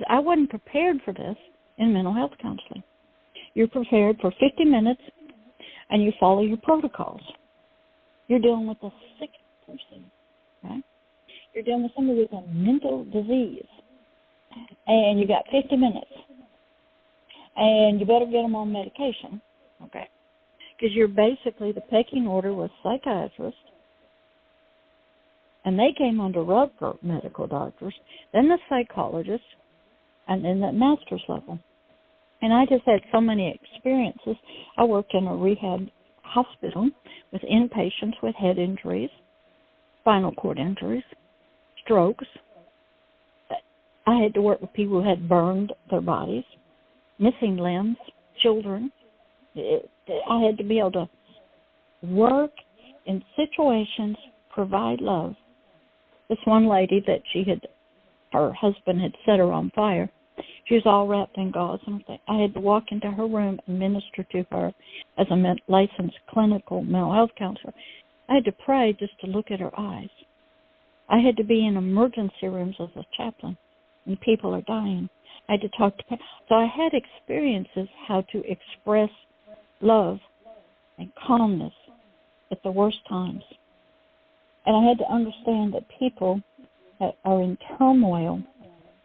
I wasn't prepared for this in mental health counseling. You're prepared for 50 minutes, and you follow your protocols. You're dealing with a sick person, right? You're dealing with somebody with a mental disease, and you got 50 minutes, and you better get them on medication, Okay. Because you're basically, the pecking order was psychiatrist, and they came under other medical doctors, then the psychologist, and then the master's level. And I just had so many experiences. I worked in a rehab hospital with inpatients with head injuries, spinal cord injuries, strokes. I had to work with people who had burned their bodies, missing limbs, children. I had to be able to work in situations, provide love. This one lady that her husband had set her on fire. She was all wrapped in gauze and everything. I had to walk into her room and minister to her as a licensed clinical mental health counselor. I had to pray just to look at her eyes. I had to be in emergency rooms as a chaplain, and people are dying. I had to talk to people. So I had experiences how to express love and calmness at the worst times. And I had to understand that people that are in turmoil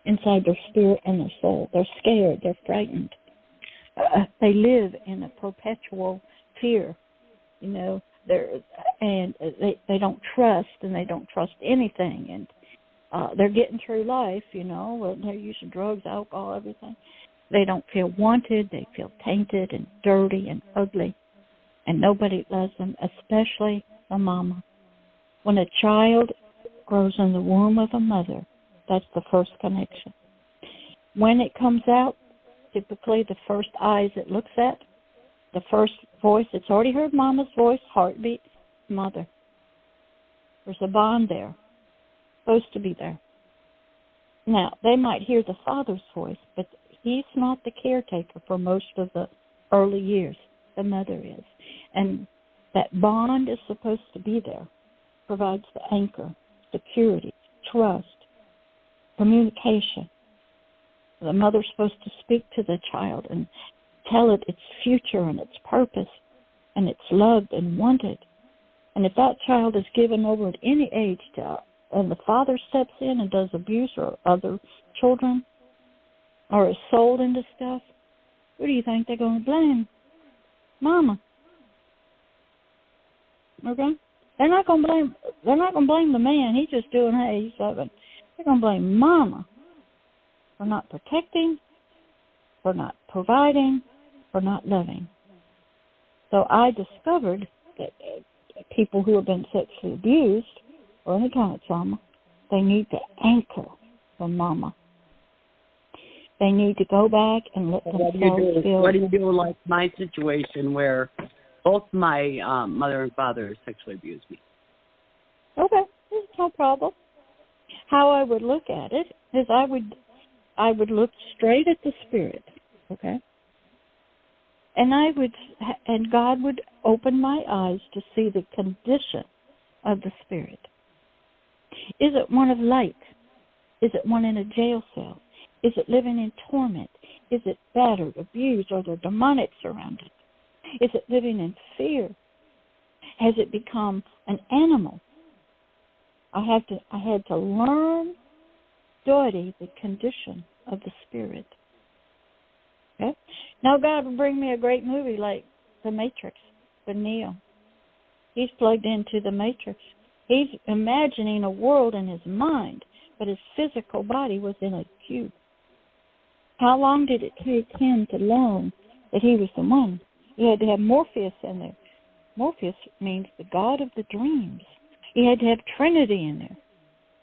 inside their spirit and their soul. They're scared. They're frightened. They live in a perpetual fear. You know, they don't trust, and they don't trust anything. And they're getting through life, you know. They're using drugs, alcohol, everything. They don't feel wanted. They feel tainted and dirty and ugly. And nobody loves them, especially a mama. When a child grows in the womb of a mother, that's the first connection. When it comes out, typically the first eyes it looks at, the first voice, it's already heard mama's voice, heartbeat, mother. There's a bond there, supposed to be there. Now, they might hear the father's voice, but he's not the caretaker for most of the early years. The mother is. And that bond is supposed to be there, provides the anchor, security, trust, communication. The mother's supposed to speak to the child and tell it its future and its purpose, and it's loved and wanted. And if that child is given over at any age and the father steps in and does abuse, or other children, or is sold into stuff, who do you think they're going to blame? Mama. Okay? They're not going to blame the man. He's just doing, hey, he's loving. They're going to blame mama for not protecting, for not providing, for not loving. So I discovered that people who have been sexually abused or any kind of trauma, they need to anchor from mama. They need to go back and let themselves feel. What do you do like my situation where both my mother and father sexually abused me? Okay, there's no problem. How I would look at it is I would look straight at the spirit, okay? And God would open my eyes to see the condition of the spirit. Is it one of light? Is it one in a jail cell? Is it living in torment? Is it battered, abused, or there demonics around it? Is it living in fear? Has it become an animal? I had to learn, study the condition of the spirit. Okay? Now God will bring me a great movie like The Matrix with Neo. He's plugged into the Matrix. He's imagining a world in his mind, but his physical body was in a cube. How long did it take him to learn that he was the one? He had to have Morpheus in there. Morpheus means the God of the dreams. He had to have Trinity in there,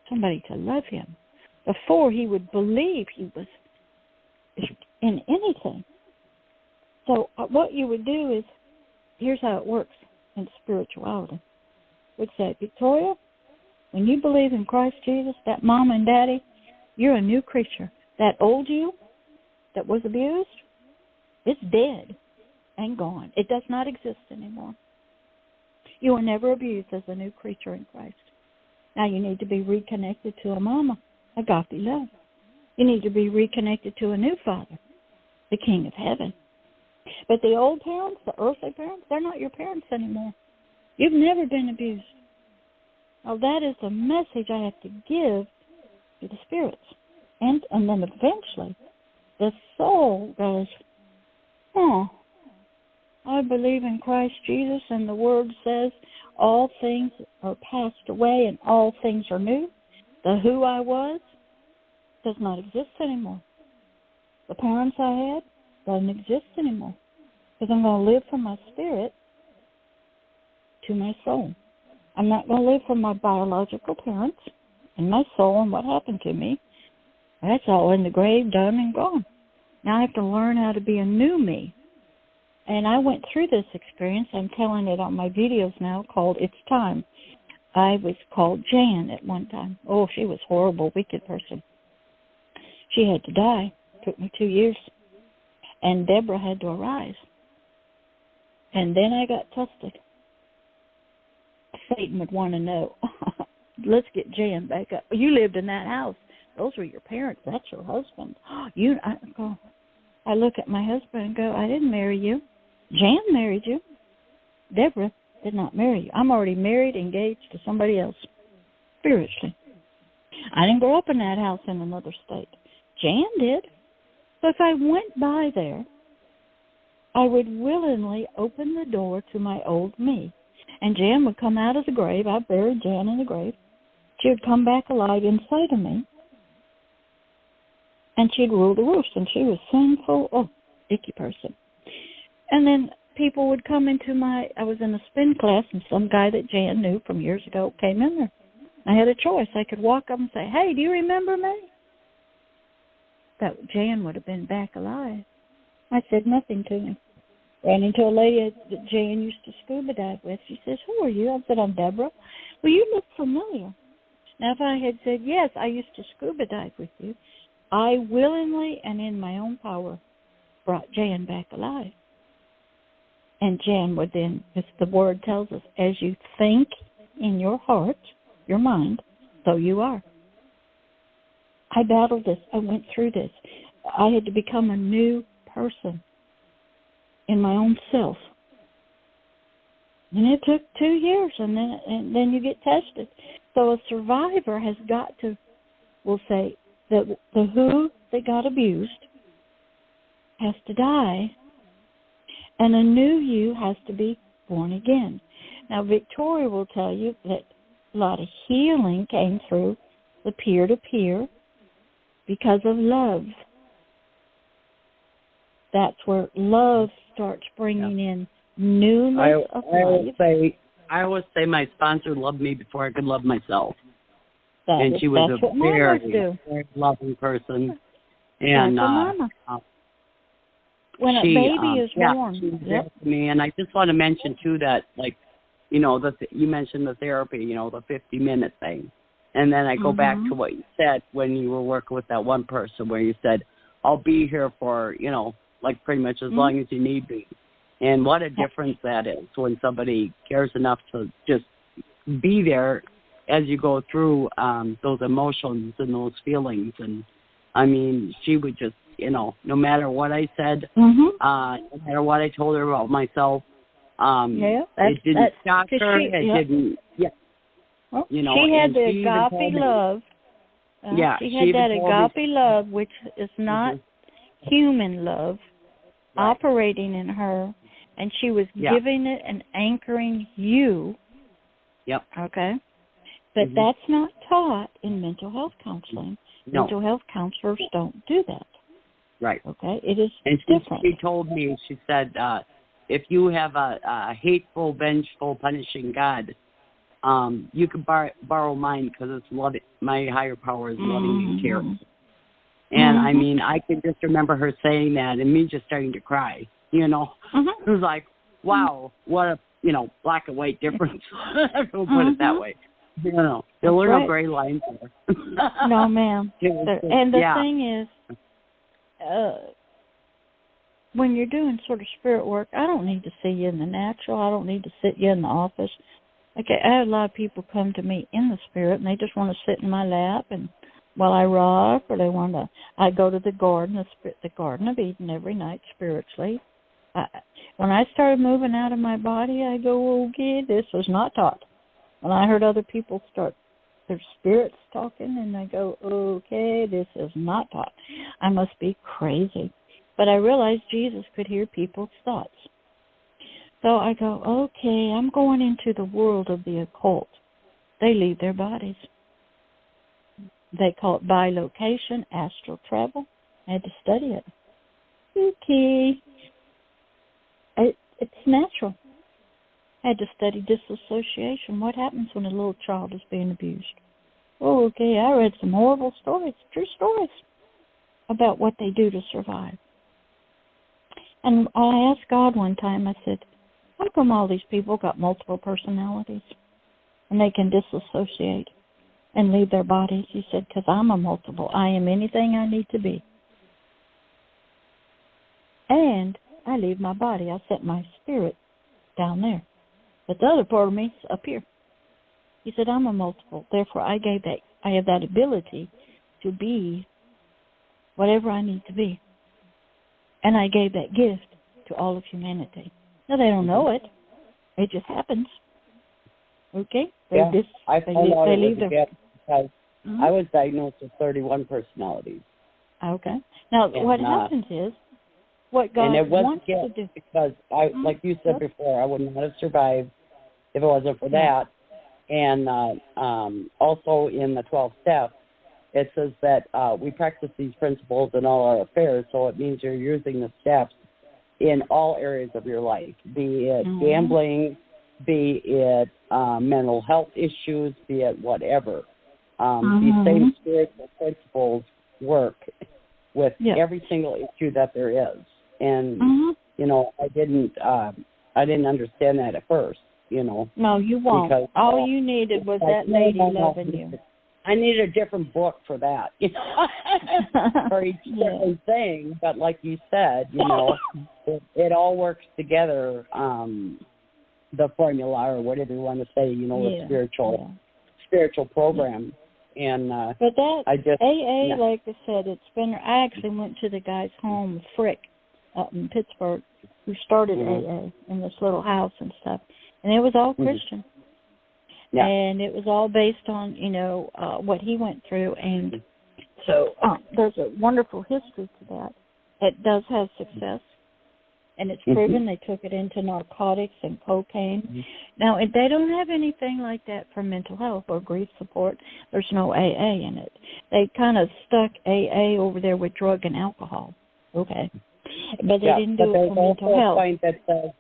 somebody to love him, before he would believe he was in anything. So what you would do is, here's how it works in spirituality. Would say, Victoria, when you believe in Christ Jesus, that mom and daddy, you're a new creature. That old you that was abused, it's dead and gone. It does not exist anymore. You were never abused as a new creature in Christ. Now you need to be reconnected to a mama, agape love. You need to be reconnected to a new father, the King of Heaven. But the old parents, the earthly parents, they're not your parents anymore. You've never been abused. Now that is the message I have to give to the spirits. And then eventually the soul goes, I I believe in Christ Jesus, and the Word says all things are passed away and all things are new. The who I was does not exist anymore. The parents I had doesn't exist anymore, because I'm going to live from my spirit to my soul. I'm not going to live from my biological parents and my soul and what happened to me. That's all in the grave, done and gone. Now I have to learn how to be a new me. And I went through this experience. I'm telling it on my videos now, called It's Time. I was called Jan at one time. Oh, she was a horrible, wicked person. She had to die. It took me 2 years. And Deborah had to arise. And then I got tested. Satan would want to know, let's get Jan back up. You lived in that house. Those were your parents. That's your husband. I look at my husband and go, I didn't marry you. Jan married you. Deborah did not marry you. I'm already married, engaged to somebody else, spiritually. I didn't grow up in that house in another state. Jan did. So if I went by there, I would willingly open the door to my old me. And Jan would come out of the grave. I buried Jan in the grave. She would come back alive inside of me. And she'd rule the roost. And she was sinful, icky person. And then people would come into I was in a spin class, and some guy that Jan knew from years ago came in there. I had a choice. I could walk up and say, hey, do you remember me? That Jan would have been back alive. I said nothing to him. Ran into a lady that Jan used to scuba dive with. She says, who are you? I said, I'm Deborah. Well, you look familiar. Now, if I had said, yes, I used to scuba dive with you, I willingly and in my own power brought Jan back alive. And Jan would then, as the Word tells us, as you think in your heart, your mind, so you are. I battled this. I went through this. I had to become a new person in my own self. And it took 2 years, and then you get tested. So a survivor has got to, we'll say, that the who that got abused has to die, and a new you has to be born again. Now, Victoria will tell you that a lot of healing came through the peer-to-peer because of love. That's where love starts bringing in newness of life. I always say my sponsor loved me before I could love myself. That's she was what a very, very loving person. And Mama. When a baby is born. She was there for me. And I just want to mention, too, that, you mentioned the therapy, the 50-minute thing. And then I go back to what you said when you were working with that one person where you said, I'll be here for, pretty much as long as you need me. And what a difference that is when somebody cares enough to just be there as you go through those emotions and those feelings. And, I mean, she would just, no matter what I said, no matter what I told her about myself, it didn't shock her. It didn't, well, she had the agape love. She had that agape love, which is not human love, operating in her, and she was giving it and anchoring you. Yep. Okay? But that's not taught in mental health counseling. No. Mental health counselors don't do that. Right. Okay? It is different. She told me, she said, if you have a hateful, vengeful, punishing God, you can borrow mine because it's loving. My higher power is loving and caring. And I mean, I can just remember her saying that and me just starting to cry. It was like, wow, what a black and white difference. We'll put it that way. There were no gray lines there. No, ma'am. And the thing is, when you're doing sort of spirit work, I don't need to see you in the natural. I don't need to sit you in the office. Okay, I had a lot of people come to me in the spirit, and they just want to sit in my lap and while I rock, or I go to the garden, the Garden of Eden every night spiritually. When I started moving out of my body, I go, okay, this was not taught. When I heard other people start their spirits talking, and I go, okay, this is not taught. I must be crazy. But I realized Jesus could hear people's thoughts. So I go, okay, I'm going into the world of the occult. They leave their bodies. They call it bilocation, astral travel. I had to study it. Okay. It's natural. I had to study disassociation. What happens when a little child is being abused? Oh, okay, I read some horrible stories, true stories, about what they do to survive. And I asked God one time, I said, how come all these people got multiple personalities and they can disassociate and leave their bodies? He said, because I'm a multiple. I am anything I need to be. And I leave my body. I set my spirit down there. But the other part of me is up here. He said, I'm a multiple. Therefore, I have that ability to be whatever I need to be. And I gave that gift to all of humanity. Now, they don't know it. It just happens. Okay? I found out it was a gift because I was diagnosed with 31 personalities. Okay. Now, what happens is, what God wants to do. Because, like you said before, I would not have survived if it wasn't for that. And also in the 12 steps, it says that we practice these principles in all our affairs, so it means you're using the steps in all areas of your life, be it gambling, be it mental health issues, be it whatever. These same spiritual principles work with every single issue that there is. And, you know, I didn't understand that at first, you know. No, you won't. Because, all you needed was that lady loving you. I needed a different book for that, you know, for each different thing. But like you said, you know, it all works together, the formula or whatever you want to say, you know, the spiritual program. And but that AA, like I said, it's been. I actually went to the guy's home, Frick, up in Pittsburgh, who started AA in this little house and stuff, and it was all Christian, and it was all based on, you know, what he went through, and so there's a wonderful history to that. It does have success. And it's proven they took it into narcotics and cocaine. Now, they don't have anything like that for mental health or grief support. There's no AA in it. They kind of stuck AA over there with drug and alcohol. Okay. But they didn't do it for mental health. Point that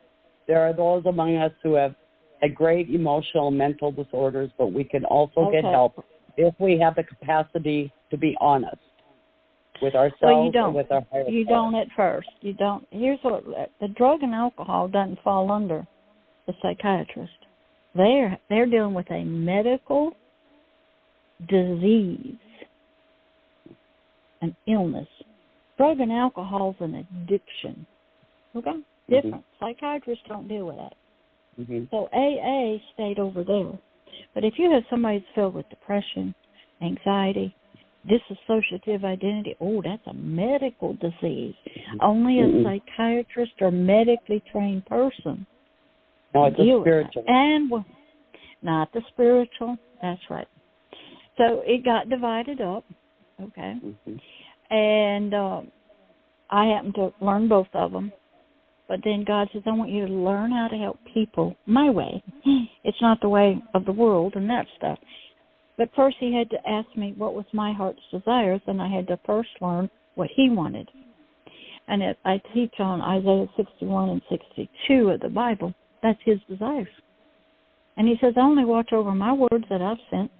there are those among us who have a great emotional mental disorders, but we can also get help if we have the capacity to be honest with ourselves and with our higher You don't at first. You don't. Here's what the drug and alcohol doesn't fall under the psychiatrist. They're dealing with a medical disease, an illness. Drug and alcohol is an addiction. Okay, different. Psychiatrists don't deal with that. So AA stayed over there. But if you have somebody that's filled with depression, anxiety, dissociative identity, that's a medical disease. Only a psychiatrist or medically trained person. No, it's a spiritual. And not the spiritual. That's right. So it got divided up. Okay. And I happened to learn both of them. But then God says, I want you to learn how to help people my way. It's not the way of the world and that stuff. But first he had to ask me what was my heart's desires, and I had to first learn what he wanted. And I teach on Isaiah 61 and 62 of the Bible. That's his desires. And he says, I only watch over my words that I've sent,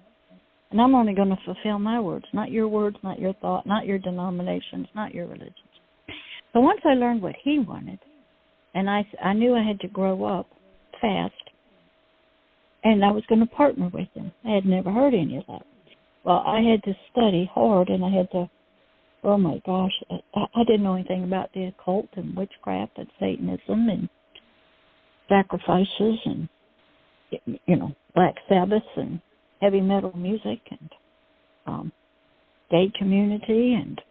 and I'm only going to fulfill my words, not your words, not your thought, not your denominations, not your religions. So once I learned what he wanted, and I knew I had to grow up fast, and I was going to partner with him. I had never heard any of that. Well, I had to study hard, and I had to, oh my gosh, I didn't know anything about the occult and witchcraft and Satanism and sacrifices and, you know, Black Sabbath and heavy metal music and gay community and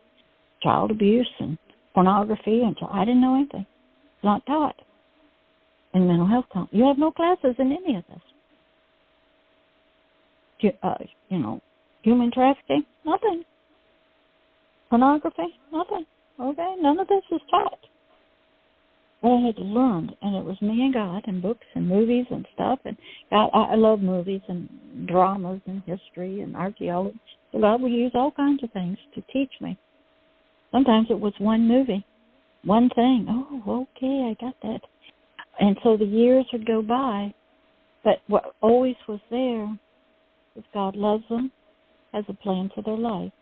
child abuse and pornography. And I didn't know anything. It's not taught in mental health. You have no classes in any of this. You know, human trafficking, nothing. Pornography, nothing. Okay, none of this is taught. But I had to learn, and it was me and God and books and movies and stuff. And God, I love movies and dramas and history and archaeology. So God would use all kinds of things to teach me. Sometimes it was one movie, one thing. Oh, okay, I got that. And so the years would go by, but what always was there is God loves them, has a plan for their life.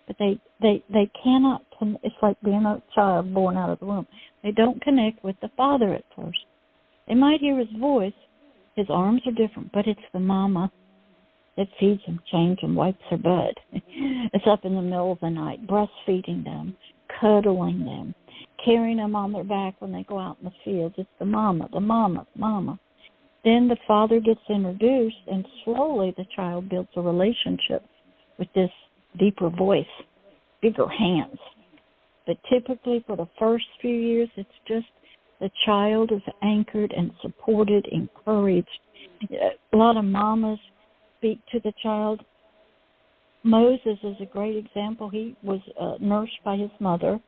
But they cannot, it's like being a child born out of the womb. They don't connect with the father at first. They might hear his voice. His arms are different, but it's the mama that feeds them, changes them, wipes her butt. It's up in the middle of the night, breastfeeding them, cuddling them, carrying them on their back when they go out in the fields. It's the mama. Then the father gets introduced, and slowly the child builds a relationship with this deeper voice, bigger hands. But typically for the first few years, it's just the child is anchored and supported, encouraged. A lot of mamas speak to the child. Moses is a great example. He was nursed by his mother,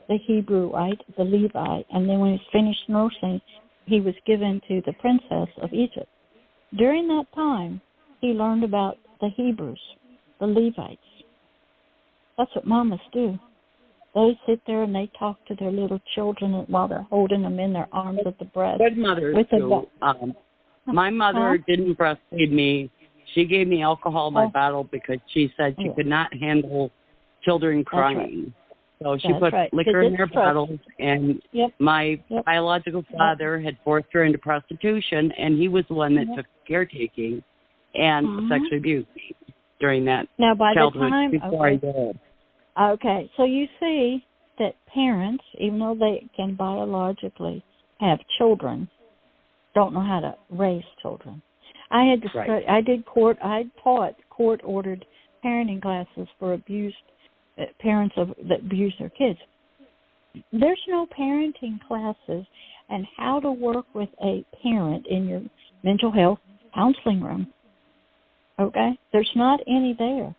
the Hebrewite, the Levite, and then when he was finished nursing, he was given to the princess of Egypt. During that time, he learned about the Hebrews, the Levites. That's what mamas do. They sit there and they talk to their little children while they're holding them in their arms at the breast. Good mothers do. My mother didn't breastfeed me. She gave me alcohol in my bottle because she said she could not handle children crying. So she put liquor in their bottles, and my biological father had forced her into prostitution, and he was the one that took caretaking and sexually abused me during that childhood before I did. Okay, so you see that parents, even though they can biologically have children, don't know how to raise children. I had to study, I taught court-ordered parenting classes for abused parents that abuse their kids. There's no parenting classes on how to work with a parent in your mental health counseling room. Okay? There's not any there.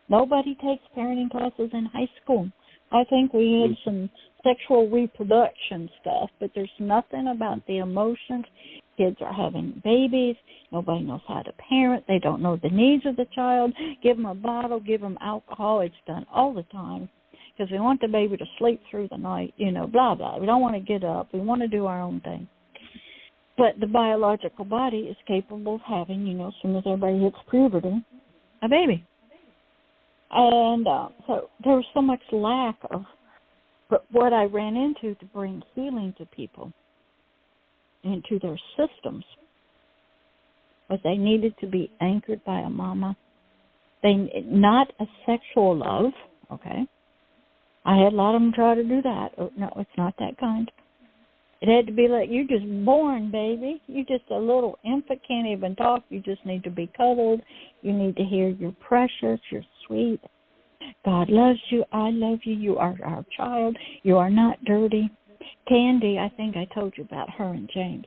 Nobody takes parenting classes in high school. I think we had some sexual reproduction stuff, but there's nothing about the emotions. Kids are having babies. Nobody knows how to parent. They don't know the needs of the child. Give them a bottle, give them alcohol. It's done all the time because we want the baby to sleep through the night, blah, blah. We don't want to get up. We want to do our own thing. But the biological body is capable of having, as soon as everybody hits puberty, a baby. And so there was so much lack of what I ran into to bring healing to people into their systems. But they needed to be anchored by a mama. Not a sexual love, okay? I had a lot of them try to do that. Oh, no, it's not that kind. It had to be like, you're just born, baby. You're just a little infant, can't even talk. You just need to be cuddled. You need to hear you're precious, you're sweet. God loves you. I love you. You are our child. You are not dirty. Candy, I think I told you about her and James.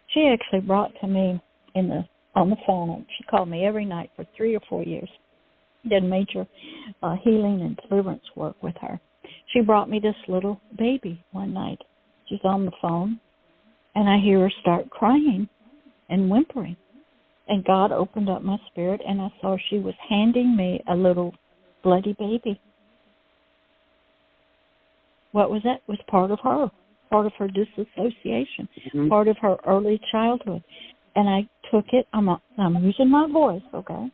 She actually brought to me on the phone. She called me every night for 3 or 4 years. Did major healing and deliverance work with her. She brought me this little baby one night. She's on the phone, and I hear her start crying and whimpering. And God opened up my spirit, and I saw she was handing me a little bloody baby. What was that? It was part of her disassociation, part of her early childhood. And I took it. I'm using my voice, okay?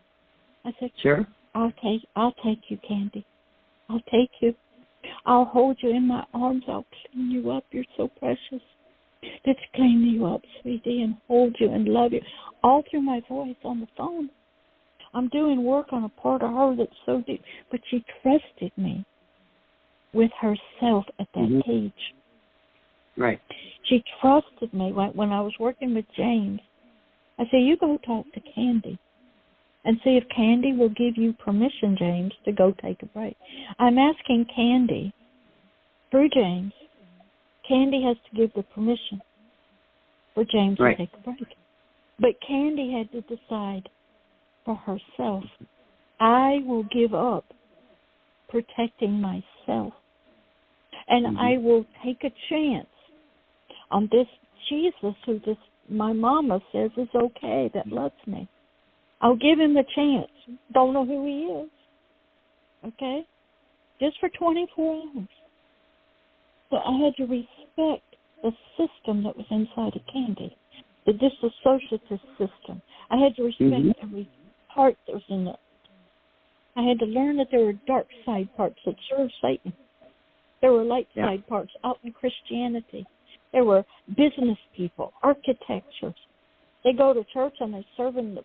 I said, sure. I'll take you, Candy. I'll take you. I'll hold you in my arms. I'll clean you up. You're so precious. Let's clean you up, sweetie, and hold you and love you. All through my voice on the phone. I'm doing work on a part of her that's so deep. But she trusted me with herself at that age. Right. She trusted me. When I was working with James, I said, you go talk to Candy and see if Candy will give you permission, James, to go take a break. I'm asking Candy, through James, Candy has to give the permission for James to take a break. But Candy had to decide for herself, I will give up protecting myself, and I will take a chance on this Jesus who my mama says is okay, that loves me. I'll give him a chance. Don't know who he is. Okay? Just for 24 hours. So I had to respect the system that was inside of Candy, the dissociative system. I had to respect every part that was in it. I had to learn that there were dark side parts that served Satan. There were light side parts out in Christianity. There were business people, architecture. They go to church and they're serving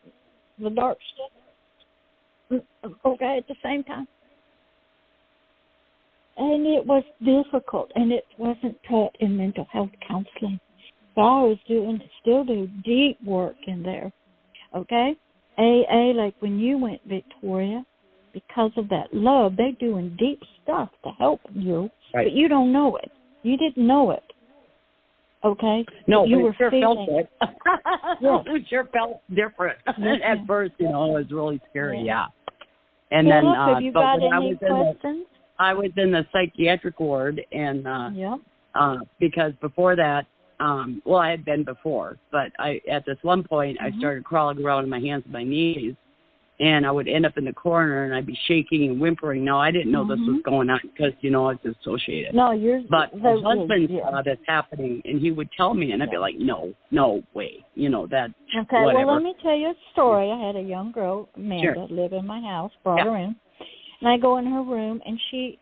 the dark stuff. Okay, at the same time. And it was difficult, and it wasn't taught in mental health counseling. So I was still do deep work in there. Okay? AA, like when you went, Victoria, because of that love, they're doing deep stuff to help you, but you don't know it. You didn't know it. Okay? No, you but were it sure feeling felt it. It sure felt different. At first, it was really scary, And then, have you got any questions? I was in the psychiatric ward, and because before that, I had been before, but at this one point, I started crawling around on my hands and my knees, and I would end up in the corner, and I'd be shaking and whimpering. Now, I didn't know this was going on because, I was dissociated. No, But my husband saw this happening, and he would tell me, and I'd be like, no way, that Okay, whatever. well, let me tell you a story. I had a young girl, Amanda, live in my house, brought her in. And I go in her room, and she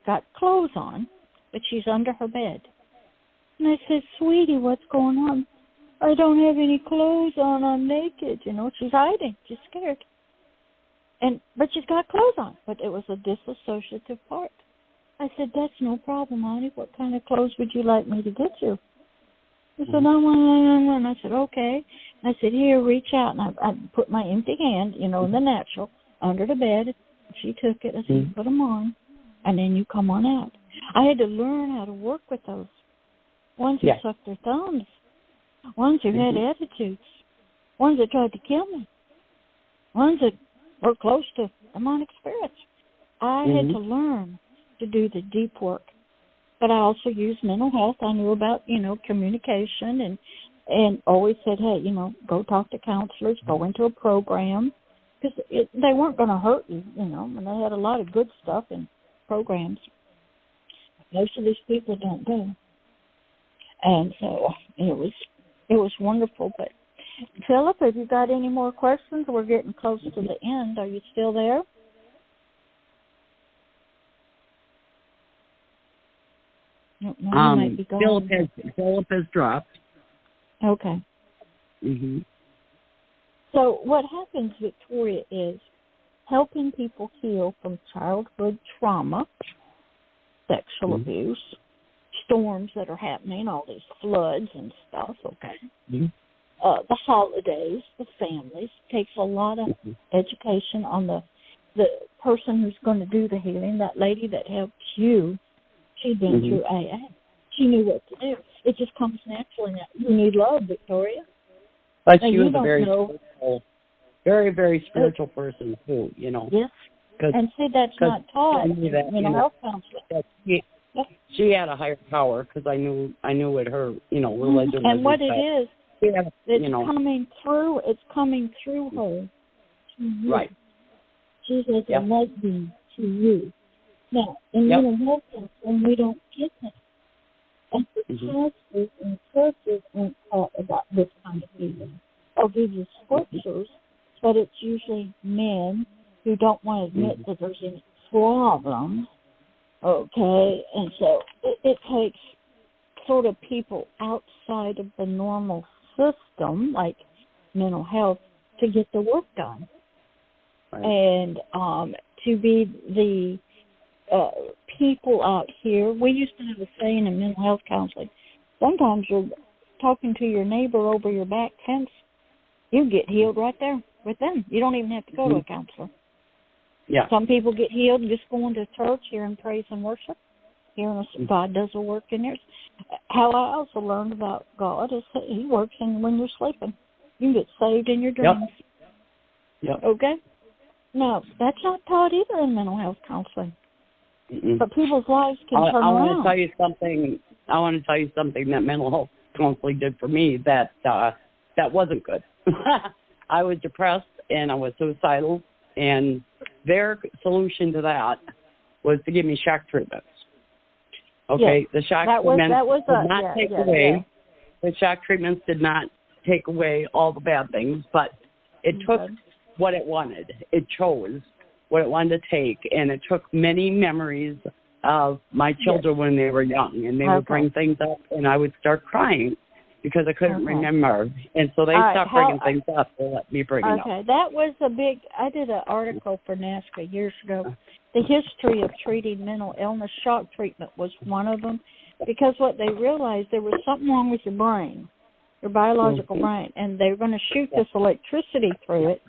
got clothes on, but she's under her bed. And I said, sweetie, what's going on? I don't have any clothes on. I'm naked. She's hiding. She's scared. But she's got clothes on. But it was a dissociative part. I said, that's no problem, honey. What kind of clothes would you like me to get you? I said, I want. And I said, okay. And I said, here, reach out. And I put my empty hand, in the natural, under the bed. She took it. I said, put them on, and then you come on out. I had to learn how to work with those. Ones who sucked their thumbs. Ones who had attitudes. Ones that tried to kill me. Ones that were close to demonic spirits. I had to learn to do the deep work. But I also used mental health. I knew about, communication and always said, hey, go talk to counselors, go into a program. Because they weren't going to hurt you, and they had a lot of good stuff in programs. Most of these people don't do. And so it was wonderful. But, Philip, have you got any more questions? We're getting close to the end. Are you still there? No, you might be going. Philip has dropped. Okay. So what happens, Victoria, is helping people heal from childhood trauma, sexual abuse, storms that are happening, all these floods and stuff, the holidays, the families. Takes a lot of education on the person who's going to do the healing. That lady that helped you, she'd been through AA. She knew what to do. It just comes naturally now. You need love, Victoria. But she was a very, very spiritual person, too, Yes. And see, that's not taught in mental health counseling. She had a higher power because I knew what her, religion was. And what it is, it's coming through. It's coming through her. Right. She's like a light beam to you. Now, in mental health counseling, we don't get that. And the pastors and churches aren't taught about this kind of healing. I'll give you scriptures, but it's usually men who don't want to admit that there's any problems. Okay, and so it takes sort of people outside of the normal system, like mental health, to get the work done. Right. And to be the people out here. We used to have a saying in mental health counseling, sometimes you're talking to your neighbor over your back fence, you get healed right there with them. You don't even have to go to a counselor. Yeah. Some people get healed just going to church, hearing praise and worship, hearing God does a work in there. How I also learned about God is that He works when you're sleeping. You get saved in your dreams. Yep. Okay? No, that's not taught either in mental health counseling. But people's lives can turn around. I want to tell you something I want to tell you something that mental health counseling did for me that wasn't good. I was depressed and I was suicidal, and their solution to that was to give me shock treatments. Okay, yes. the shock treatments did not take away. Yeah. The shock treatments did not take away all the bad things, but it took what it wanted. It chose what it wanted to take, and it took many memories of my children when they were young, and they would bring things up, and I would start crying because I couldn't remember. And so they stopped bringing things up to let me bring it up. Okay, that was I did an article for NAASCA years ago. The history of treating mental illness, shock treatment was one of them, because what they realized, there was something wrong with your brain, your biological brain, and they were going to shoot this electricity through it,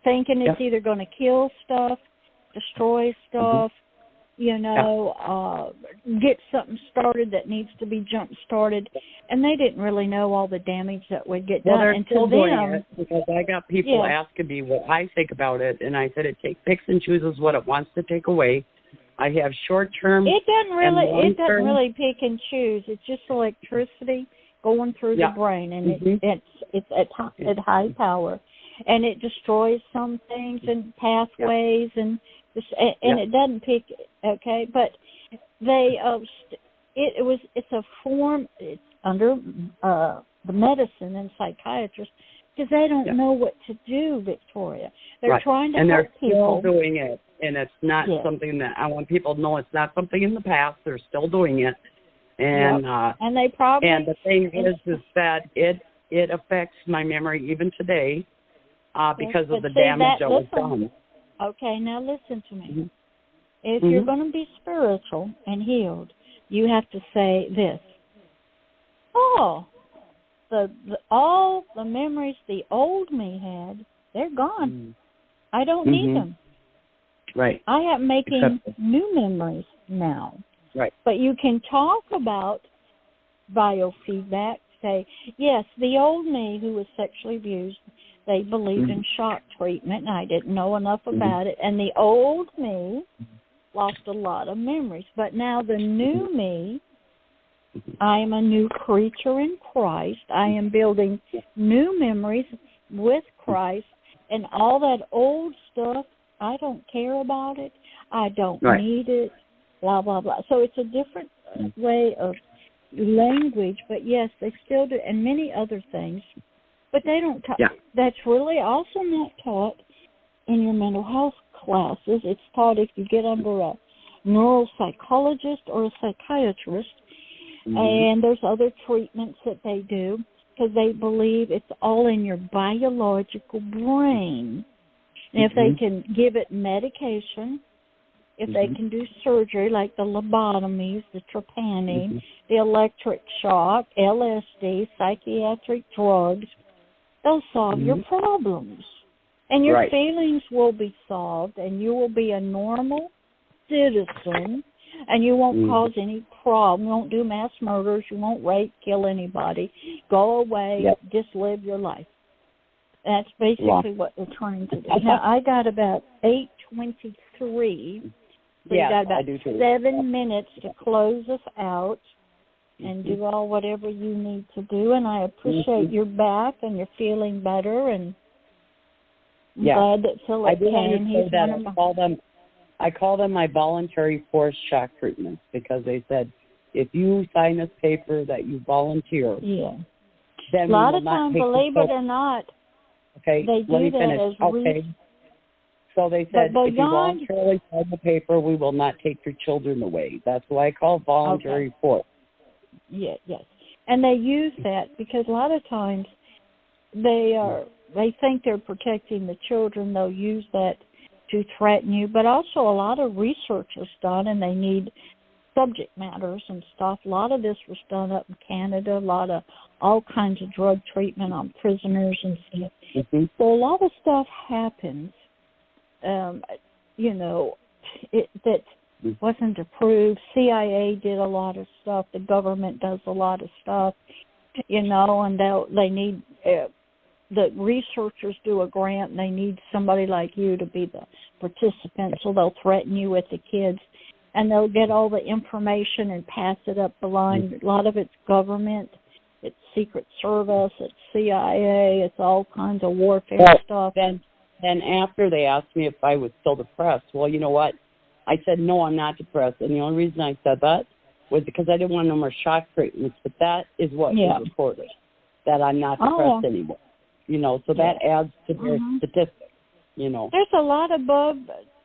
thinking it's either going to kill stuff, destroy stuff, get something started that needs to be jump-started. And they didn't really know all the damage that would get done. They're and still to doing them, it, because I got people asking me what I think about it, and I said it picks and chooses what it wants to take away. I have short-term It doesn't really pick and choose. It's just electricity going through the brain, and it's at high power. And it destroys some things and pathways, and it doesn't pick. Okay, but they it's a form. It's under the medicine and psychiatrists, because they don't know what to do, Victoria. They're trying to help people. And they're still doing it, and it's not something that I want people to know. It's not something in the past. They're still doing it, and and they probably. And the thing is that it affects my memory even today. Because of the damage that was done. Okay, now listen to me. If you're going to be spiritual and healed, you have to say this. Oh, all the memories the old me had, they're gone. I don't need them. Right. I am making new memories now. Right. But you can talk about biofeedback. Say, yes, the old me who was sexually abused, they believed in shock treatment, and I didn't know enough about it. And the old me lost a lot of memories. But now the new me, I am a new creature in Christ. I am building new memories with Christ. And all that old stuff, I don't care about it. I don't need it, blah, blah, blah. So it's a different way of language, but yes, they still do, and many other things. But they don't talk. That's really also not taught in your mental health classes. It's taught if you get under a neuropsychologist or a psychiatrist, and there's other treatments that they do, because they believe it's all in your biological brain. And if they can give it medication, if they can do surgery like the lobotomies, the trepanning, the electric shock, LSD, psychiatric drugs, they'll solve your problems. And your feelings will be solved, and you will be a normal citizen, and you won't cause any problem. You won't do mass murders. You won't rape, kill anybody. Go away. Just live your life. That's basically what they're trying to do. Now, I got about 8:23. So you got about 7 minutes to close us out and do whatever you need to do. And I appreciate you're back and you're feeling better. And I'm glad that Philip came. He's one of my... I call them my voluntary forced shock treatments, because they said, if you sign this paper that you volunteer, then a lot of times, believe it or not, they do that as So they said, if you voluntarily sign the paper, we will not take your children away. That's what I call voluntary force. Yes. And they use that because a lot of times they think they're protecting the children. They'll use that to threaten you. But also a lot of research is done, and they need subject matters and stuff. A lot of this was done up in Canada, a lot of all kinds of drug treatment on prisoners and stuff. So a lot of stuff happens. That wasn't approved. CIA did a lot of stuff. The government does a lot of stuff, and they need, the researchers do a grant, and they need somebody like you to be the participant, so they'll threaten you with the kids. and they'll get all the information and pass it up the line. A lot of it's government, it's Secret Service, it's CIA, it's all kinds of warfare stuff. Then after they asked me if I was still depressed, well, you know what? I said, no, I'm not depressed. And the only reason I said that was because I didn't want no more shock treatments. But that is what was reported, that I'm not depressed anymore. You know, so that adds to their statistics, you know. There's a lot above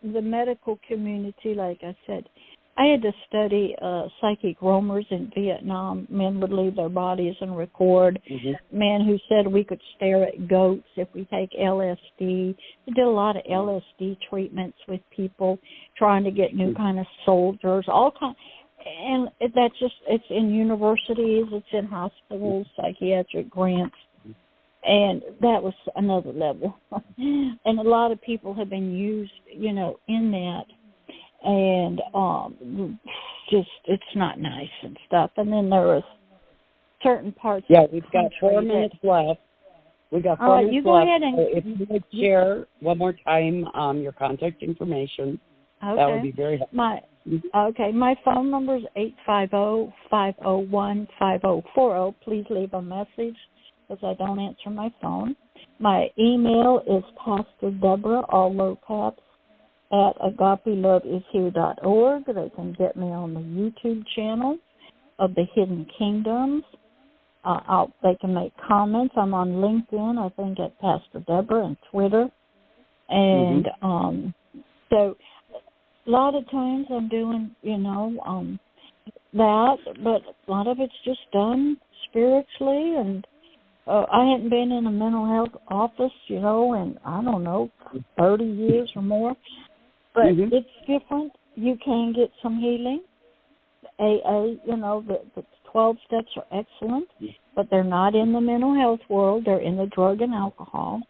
the medical community, like I said. I had to study psychic roamers in Vietnam. Men would leave their bodies and record. Men who said we could stare at goats if we take LSD. We did a lot of LSD treatments with people trying to get new kind of soldiers, all kind. And that's just, it's in universities, it's in hospitals, psychiatric grants. And that was another level. And a lot of people have been used, you know, in that. And just, it's not nice and stuff. And then there was certain parts. Yeah, we've got 4 minutes left. We got 4 minutes you go left. ahead and so if you would share one more time your contact information, that would be very helpful. My phone number is 850-501-5040. Please leave a message because I don't answer my phone. My email is Pastor Deborah, all low caps, at agapeloveishere.org. They can get me on the YouTube channel of the Hidden Kingdoms. They can make comments. I'm on LinkedIn, I think, at Pastor Deborah, and Twitter. And so a lot of times I'm doing, you know, that, but a lot of it's just done spiritually. And I hadn't been in a mental health office, you know, in, I don't know, 30 years or more. But it's different. You can get some healing. AA, you know, the 12 steps are excellent, but they're not in the mental health world. They're in the drug and alcohol.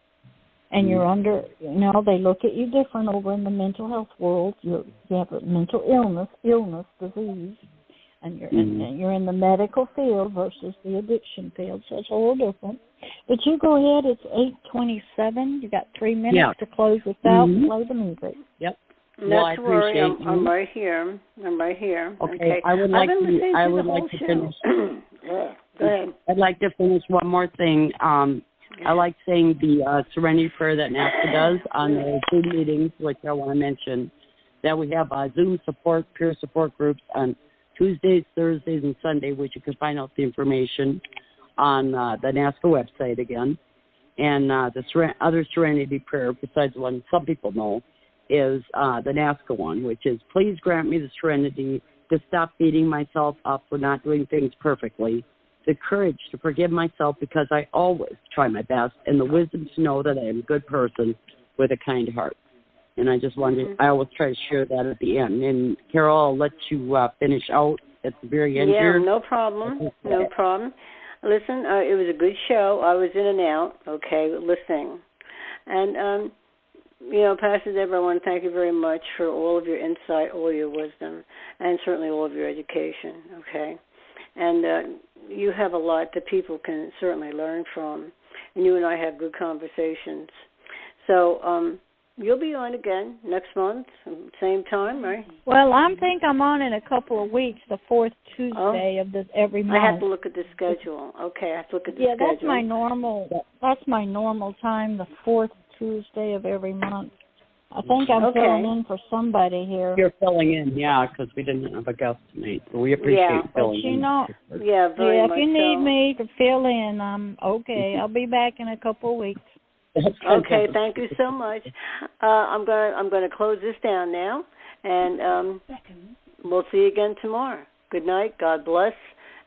And you're under, you know, they look at you different over in the mental health world. You have a mental illness, disease, and you're in the medical field versus the addiction field. So it's a little different. But you go ahead. It's 8:27. You got 3 minutes to close this out and play the music. Yep. Not to worry, I'm right here. Okay. I would like to finish. Go ahead. I'd like to finish one more thing. I like saying the Serenity Prayer that NAASCA does on the Zoom meetings, which I want to mention, that we have Zoom support, peer support groups on Tuesdays, Thursdays, and Sunday, which you can find out the information on the NAASCA website again. And the other Serenity Prayer, besides the one some people know, is the NAASCA one, which is, please grant me the serenity to stop beating myself up for not doing things perfectly, the courage to forgive myself because I always try my best, and the wisdom to know that I am a good person with a kind heart. And I just wanted, I always try to share that at the end. And Carol, I'll let you finish out at the very end here. Yeah, no problem. Listen, it was a good show. I was in and out, listening. And, you know, Pastor Deborah, I want to thank you very much for all of your insight, all your wisdom, and certainly all of your education, And you have a lot that people can certainly learn from, and you and I have good conversations. So you'll be on again next month, same time, right? Well, I think I'm on in a couple of weeks, the fourth Tuesday of this every month. I have to look at the schedule. Okay, I have to look at the schedule. Yeah, that's my normal time, the fourth Tuesday of every month. I think I'm filling in for somebody here. You're filling in, because we didn't have a guest tonight, so we appreciate filling in. Very much if you need me to fill in, I'm okay. I'll be back in a couple of weeks. Okay, thank you so much. I'm going to close this down now, and we'll see you again tomorrow. Good night. God bless,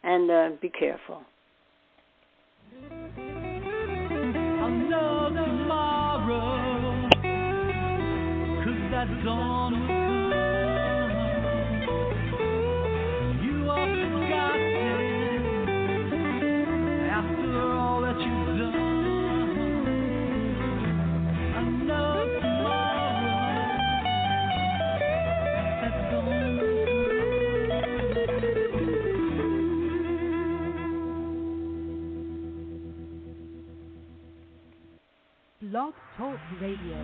and be careful. Another tomorrow, 'cause that dawn will come. You are forgotten after all that you've done. Another tomorrow, that dawn will Blog Talk Radio.